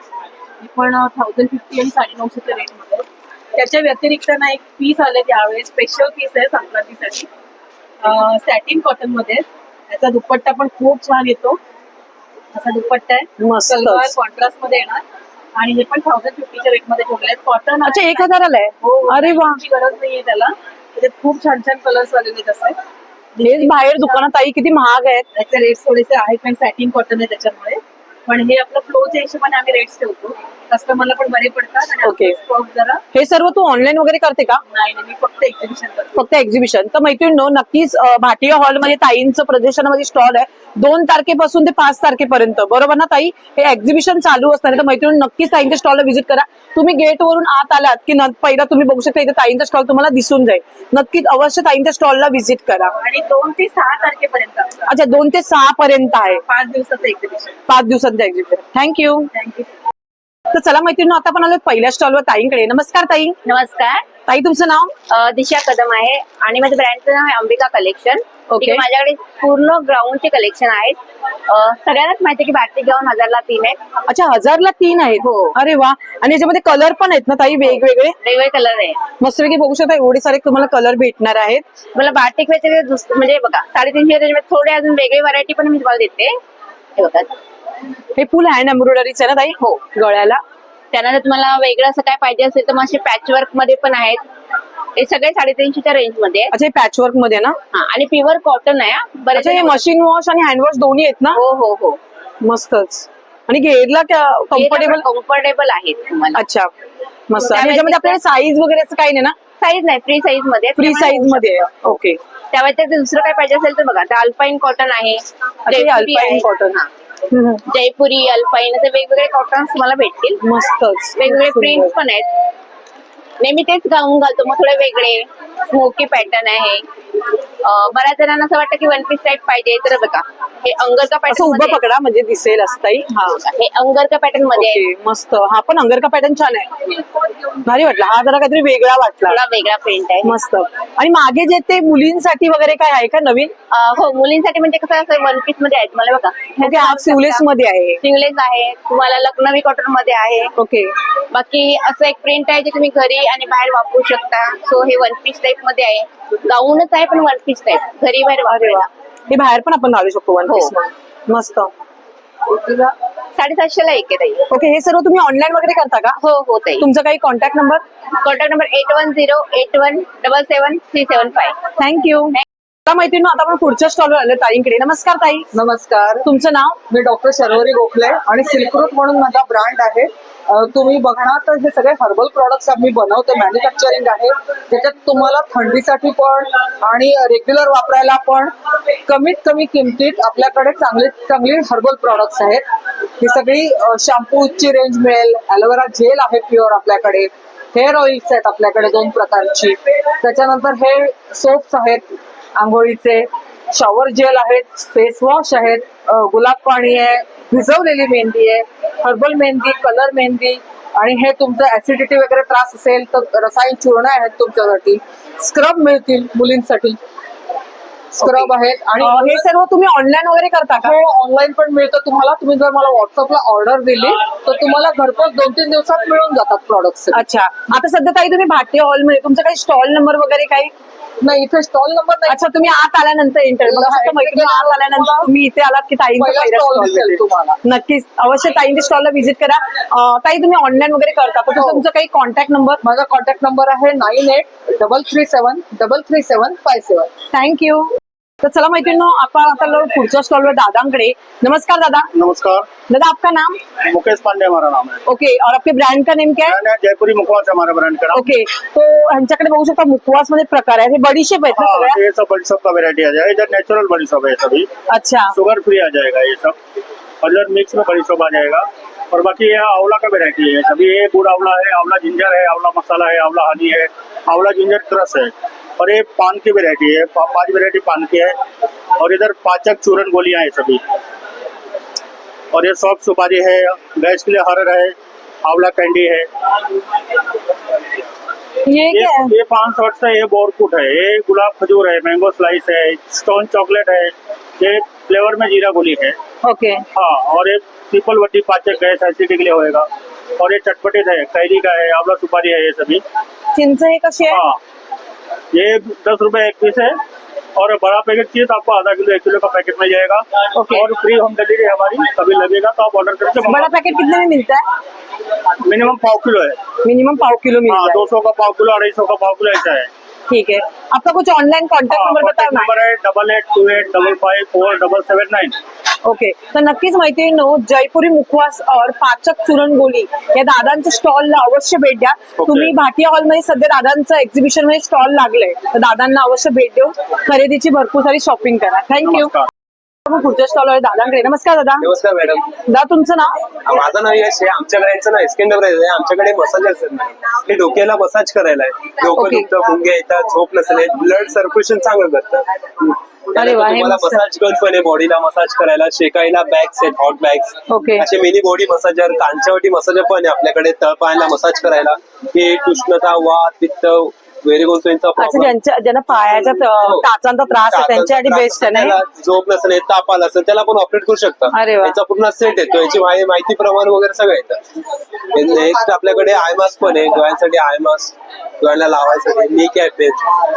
हे पण 1050 आणि 950च्या रेट मध्ये. त्याच्या व्यतिरिक्त ना एक पीस आले त्यावेळेस, स्पेशल पीस आहे संक्रांतीसाठी. सॅटिन कॉटन मध्ये. याचा दुपट्टा पण खूप छान येतो. असा दुपट्टा आहे. मस्त. सलवार कॉन्ट्रास्ट मध्ये येणार. आणि हे पण 1050च्या रेट मध्ये ठेवले आहेत. कॉटन. अच्छा, 1000 आहे. अरे वा, गरज नाहीये त्याला. त्याच्यात खूप छान छान कलर्स आलेले आहेत. असे हेच बाहेर दुकानात ताई किती महाग आहेत. त्याचे रेट्स थोडेसे आहेत, पण सॅटिन कॉटन आहे त्याच्यामुळे. पण हे आपलं फ्लोच्या हिशोबाने आम्ही रेट्स ठेवतो. कस्टमरला पण बरे पडतात. आणि ओके. स्टॉक जरा हे सर्व तू ऑनलाईन वगैरे करते का? नाही, मी फक्त एक्झिबिशन करतो. फक्त एक्झिबिशन. तर मैत्रिणींनो, नक्कीच भाटिया हॉलमध्ये ताईंचं प्रदर्शनामध्ये स्टॉल आहे 2 तारखेपासून ते 5 तारखेपर्यंत. बरोबर ना ताई? हे एक्झिबिशन चालू असणार. तर मैत्रिणी नक्कीच ताईंच्या स्टॉलला व्हिजिट करा. तुम्ही गेटवरून आत आलात की पहिला तुम्ही बघू शकता इथे ताईंचा स्टॉल तुम्हाला दिसून जाईल. नक्कीच अवश्य ताईंच्या स्टॉलला व्हिजिट करा. आणि 2 ते 6 तारखेपर्यंत. अच्छा, 2 ते 6 पर्यंत आहे. 5 दिवसाचं एक्झिबिशन. 5 दिवसांचं एक्झिबिशन. थँक्यू. तर चला मैत्रिणी, आता आपण आलो पहिल्या स्टॉलवर ताईंकडे. नमस्कार ताई. नमस्कार ताई, तुमचं नाव? दिशा कदम आहे आणि माझ्या ब्रँडचं नाव आहे अंबिका कलेक्शन. ओके. माझ्याकडे पूर्ण ग्राउंडचे कलेक्शन आहेत. सगळ्यांनाच माहिती की भारतीय गाऊन 1000ला 3 आहेत. अच्छा, 1000ला 3 आहेत. हो. अरे वा. आणि याच्यामध्ये कलर पण आहेत ना ताई? वेगवेगळे वेगवेगळे कलर आहे. मस्तपैकी बघू शकता, एवढे सारे तुम्हाला कलर भेटणार आहेत. मला बाटिक व्यतिरिक्त म्हणजे बघा 350 त्याच्यामध्ये थोडे अजून वेगळी व्हरायटी पण मी तुम्हाला देते. हे बघा, हे फुल हँड एम्ब्रॉयडरीच आहे ना ताई? हो. गळ्याला. त्यानंतर तुम्हाला वेगळं असं काय पाहिजे असेल तर मग असे पॅच वर्क मध्ये पण आहेत. हे सगळे 350च्या रेंज मध्ये अच्छा, हे पॅचवर्क मध्ये ना? आणि प्युअर कॉटन आहे हा. बरेच अच्छा, हे मशीन वॉश आणि हँड वॉश दोन्ही आहेत ना? हो हो हो, मस्तच. आणि घेरला कम्फर्टेबल आहेत तुम्हाला. अच्छा, मस्त. आणि याच्यामध्ये आपल्याला साईज वगैरे असं काही नाही ना? साईज नाही, फ्री साईज मध्ये. फ्री साईज मध्ये. ओके. त्या व्यतिरिक्त दुसरं काय पाहिजे असेल तर बघा, अल्पाईन कॉटन आहे, अल्पाईन कॉटन. जयपुरी, अल्पाईन असे वेगवेगळे कॉटन्स तुम्हाला भेटतील. मस्तच. वेगवेगळे प्रिंट्स पण आहेत. नेहमी तेच गाऊन घालतो, मग थोडे वेगळे स्मोकी पॅटर्न आहे. बऱ्याच जणांना असं वाटतं की वन पीस टाईप पाहिजे, तर बघा हे अंगरका पॅटर्न उभं पकडा म्हणजे दिसेल असताही. हा, हे अंगरका पॅटर्न मध्ये आहे. मस्त. हा पण अंगरका पॅटर्न छान आहे, भारी वाटला. हा जरा काहीतरी वेगळा वाटला, थोडा वेगळा प्रिंट आहे. मस्त. आणि मागे जे ते मुलींसाठी वगैरे काय आहे का नवीन? हो, मुलींसाठी म्हणजे कसं असं वन पीस मध्ये आहेत मला बघा. ओके, हा सिवलेस मध्ये आहे. सिवलेस आहे, तुम्हाला लखनवी कॉटन मध्ये आहे. ओके. बाकी असं एक प्रिंट आहे जे तुम्ही घरी आणि बाहेर वापरू शकता. सो हे वन पीस टाईप मध्ये आहे, गाऊनच आहे पण वन पीस टाईप, घरी बाहेर वापरायला. हे बाहेर पण आपण घालू शकतो वन पीस. मस्त. 750 एक आहे ताई. ओके, हे सर्व तुम्ही ऑनलाईन वगैरे करता का? हो हो ताई. तुमचा काही contact number? Contact number 8108177375. Thank you. मैत्रिणी, आता आपण पुढच्या स्टॉलवर आलो ताईंकडे. नमस्कार ताई. नमस्कार. तुमचं नाव? मी डॉक्टर शर्वरी गोखले आणि सिल्क रूट म्हणून माझा ब्रँड आहे. तुम्ही बघणार तर हे सगळे हर्बल प्रॉडक्ट्स आम्ही बनवतो, मॅन्युफॅक्चरिंग आहे. त्याच्यात तुम्हाला थंडीसाठी पण आणि रेग्युलर वापरायला पण कमीत कमी किमतीत आपल्याकडे चांगली हर्बल प्रॉडक्ट्स आहेत. ही सगळी शॅम्पूची रेंज मिळेल, ॲलोवेरा जेल आहे प्युअर आपल्याकडे, हेअर ऑइल्स आहेत आपल्याकडे 2 प्रकारची. त्याच्यानंतर हे सोप्स आहेत आंघोळीचे, शॉवर जेल आहेत, फेस वॉश आहेत, गुलाब पाणी आहे, भिजवलेली मेहंदी आहे, हर्बल मेहंदी, कलर मेहंदी. आणि हे तुमचं ऍसिडिटी वगैरे त्रास असेल तर रसायन चूर्ण आहेत तुमच्यासाठी. स्क्रब मिळतील मुलींसाठी, स्क्रब आहेत. आणि हे सर्व तुम्ही ऑनलाईन वगैरे करता का? हो, ऑनलाईन पण मिळतं तुम्हाला. तुम्ही जर मला व्हॉट्सअपला ऑर्डर दिली तर तुम्हाला घरपोच 2-3 दिवसात मिळून जातात प्रॉडक्ट्स. अच्छा, आता सध्या ताई तुम्ही भाटी हॉलमध्ये, तुमचा काही स्टॉल नंबर वगैरे काही? नाही, इथे स्टॉल नंबर नाही. अच्छा, तुम्ही आत आल्यानंतर मैत्रिणी आत आल्यानंतर तुम्ही इथे आलात की ताईंचा स्टॉल दिसेल तुम्हाला. नक्कीच अवश्य ताईंच्या स्टॉलला व्हिजिट करा. ताई तुम्ही ऑनलाईन वगैरे करता तर तुमचा काही कॉन्टॅक्ट नंबर? माझा कॉन्टॅक्ट नंबर आहे 9833733757. थँक्यू. तो चला मैत्रियों, आपण आता पुढच्या स्टॉलवर दादांकडे. नमस्कार दादा. नमस्कार दादा, आपका नाम? मुकेश पांडे हमारा नाम है. ओके, और आपके ब्रांड का नेम क्या है? जयपुरी मुखवास हमारा ब्रांड का. ओके, तो ह्यांच्याकडे बघू शकता मुखवास मध्ये प्रकार आहे. हे बडीशेप आहेत ना सगळ्या? ये सब बड़ी सब का वेरायटी आ जाएगा. इधर नेचुरल बड़ी सब है सभी. अच्छा, शुगर फ्री आ जाएगा ये सब. और इधर मिक्स में बड़ी सब आ जाएगा. और बाकी ये आंवला का वेरायटी है सभी. ये गुड़ आंवला है, आंवला जिंजर है, आंवला मसाला है, आंवला हनी है, आंवला जिंजर क्रश है. और ये पान की वेरायटी है, 5 वेरायटी पान की है. और इधर पाचक चूरन गोलियां है सभी. और ये सॉफ्ट सुपारी है, गैस के लिए हरड़ है, आंवला कैंडी है. ये 500 से ये बोरकुट है, ये गुलाब खजूर है, मैंगो स्लाइस है, स्टोन चॉकलेट है, ये फ्लेवर में जीरा गोली है. ओके. हाँ, और ये ट्रिपल वड्डी पाचक है, एसिडिटी के लिए होएगा. और ये चटपटीत है, कैरी का है, आंवला सुपारी है, ये सभी. चिंच हे कशी आहे? हाँ, ये 10 रुपए एक पीस है. और बड़ा पैकेट चाहिए तो आपको आधा किलो 1 किलो का पैकेट मिल जाएगा. और फ्री होम डिलीवरी हमारी कभी लगेगा तो आप ऑर्डर करके. बड़ा पैकेट कितने में मिलता है? मिनिमम 1/4 किलो है. मिनिमम 1/4 किलो मिलता है. 200 का 1/4 किलो, 250 का 1/4 किलो ऐसा है. ठीक है. आपका कुछ ऑनलाइन कॉन्टॅक्ट नंबर बताओ ना. नंबर है 8828554779. ओके, तर नक्कीच मैत्रिणींनो, जयपुरी मुखवास और पाचक चूरण गोली या दादांच्या स्टॉलला अवश्य भेट द्या. तुम्ही भाटिया हॉलमध्ये सध्या दादांचं एक्झिबिशन मध्ये स्टॉल लागलंय, तर दादांना अवश्य भेट देऊन खरेदीची भरपूर सारी शॉपिंग करा. थँक्यू. आपण पुढच्या स्टॉलवर दादांकडे. नमस्कार दादा. नमस्कार मॅडम. दादा, तुमचं नाव? माझं नाव यश आहे. आमच्या ब्रँडचं नाव एस्केंडर आहे. आमच्याकडे मसाज हे डोक्याला मसाज करायला आहे. डोकं दुखतं, गुंगे येतात, झोप नसले, ब्लड सर्क्युलेशन चांगलं करतं. तुम्हाला मसाज गन पण आहे, बॉडीला मसाज करायला, शेकायला बॅग्स आहेत, हॉट बॅग्स. ओके. असे मिनी बॉडी मसाजर, कांच्यावटी मसाजर पण आहे आपल्याकडे, तळपायाला मसाज करायला. हे उष्णता, वात, पित्त, व्हेरिकोसचा प्रॉब्लेम, ज्यांना पायाच्या टाचांचा त्रास आहे त्यांच्यासाठी बेस्ट आहे. झोप नसेल, ताप आला असेल, त्याला पण ऑपरेट करू शकता. याचा पूर्ण सेट येतो. याची माहिती प्रमाण वगैरे सगळं येतं. नेक्स्ट आपल्याकडे आय मास्क पण आहे, डोळ्यांसाठी आय मास्क, डोळ्याला लावायसाठी. नी कॅप आहेत,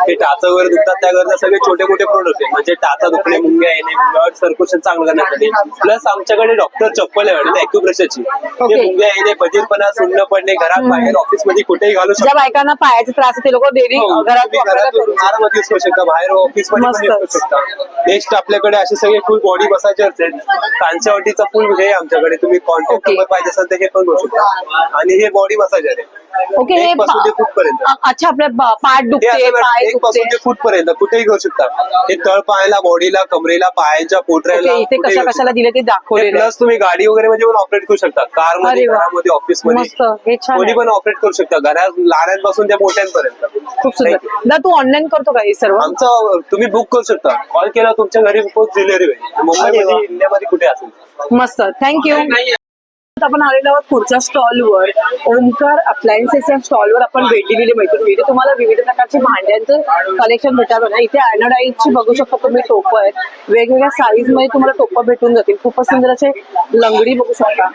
हे टाचा वगैरे दुखतात त्याकरता सगळे छोटे मोठे प्रोडक्ट आहे. म्हणजे टाचा दुखणे, मुंग्या येणे, ब्लड सर्क्युलेशन चांगलं करण्यासाठी. प्लस आमच्याकडे डॉक्टर चप्पल आहे मॅडम, ॲक्युप्रेशरची. मुंग्या येणे, बधीरपणा, सुन्न पडणे, घरात बाहेर ऑफिस मध्ये कुठेही घालू शकतो. ज्या बायकांना पायाचा त्रास आहे ते लोक डेली घरात वापरायला करू शकतो. आरामात यूज करू शकता, बाहेर ऑफिस मध्ये पण यूज करू शकता. नेक्स्ट आपल्याकडे असे सगळे फुल बॉडी मसाजर्स आहेत. कांच्यावटीचा फुल हे आमच्याकडे, तुम्ही कॉन्टॅक्ट नंबर पाहिजे असेल तर हे पण करू शकता. आणि हे बॉडी मसाजर आहे. ओके, हे एक पासून ते फूट पर्यंत. अच्छा, आपल्या पाठ हे दुखते, असं पाय एक दुखते, पासून ते फूट पर्यंत कुठेही घेऊ शकता. हे तळ पायाला, बॉडीला, कमरेला, पायांच्या पोटऱ्याला ओके, इथे कशा कशाला दिले ते दाखवलेलं आहे. प्लस तुम्ही गाडी वगैरे मध्ये पण ऑपरेट करू शकता. कार मध्ये, अरे वा. घरामध्ये, ऑफिस मध्ये, मस्त, हे छान कोणी आहे. पण ऑपरेट करू शकता. घरात लहानांपासून त्या मोठ्यांपर्यंत. खूप सुंदर. दादा, तू ऑनलाईन करतो का हे सर्व? आमचं तुम्ही बुक करू शकता. कॉल केला तुमच्या घरी पोस्ट डिलिव्हरी होईल. मुंबईमध्ये, इंडियामध्ये कुठे असेल. मस्त, थँक्यू. आपण आलेलो आहोत पुढच्या स्टॉलवर. ओमकार अप्लायन्सेस या स्टॉलवर आपण भेट दिलेली माहिती. इथे तुम्हाला विविध प्रकारचे भांड्यांचं कलेक्शन भेटावं ना. इथे अॅनोडाईजची बघू शकता तुम्ही टोपं आहेत. वेगवेगळ्या साईज मध्ये तुम्हाला टोपं भेटून जातील. खूपच सुंदर असे लंगडी बघू शकता.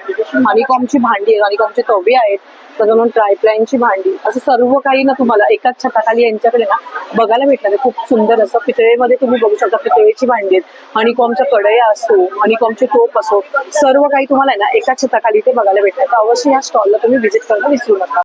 हनीकॉमची भांडी आहेत, हनीकॉमचे तवे आहेत, त्याच्यामुळे ट्रायप्लाईनची भांडी, असं सर्व काही ना तुम्हाला एकाच छताखाली यांच्याकडे ना बघायला भेटणार आहे. खूप सुंदर असं पितळेमध्ये तुम्ही बघू शकता. पितळेची भांडी आहेत, हनीकॉमच्या कढया असो, हनीकॉमचे टोप असो, सर्व काही तुम्हाला ना एकाच छताखाली ते बघायला भेटणार. तर अवश्य या स्टॉलला तुम्ही व्हिजिट करायला विसरू नका.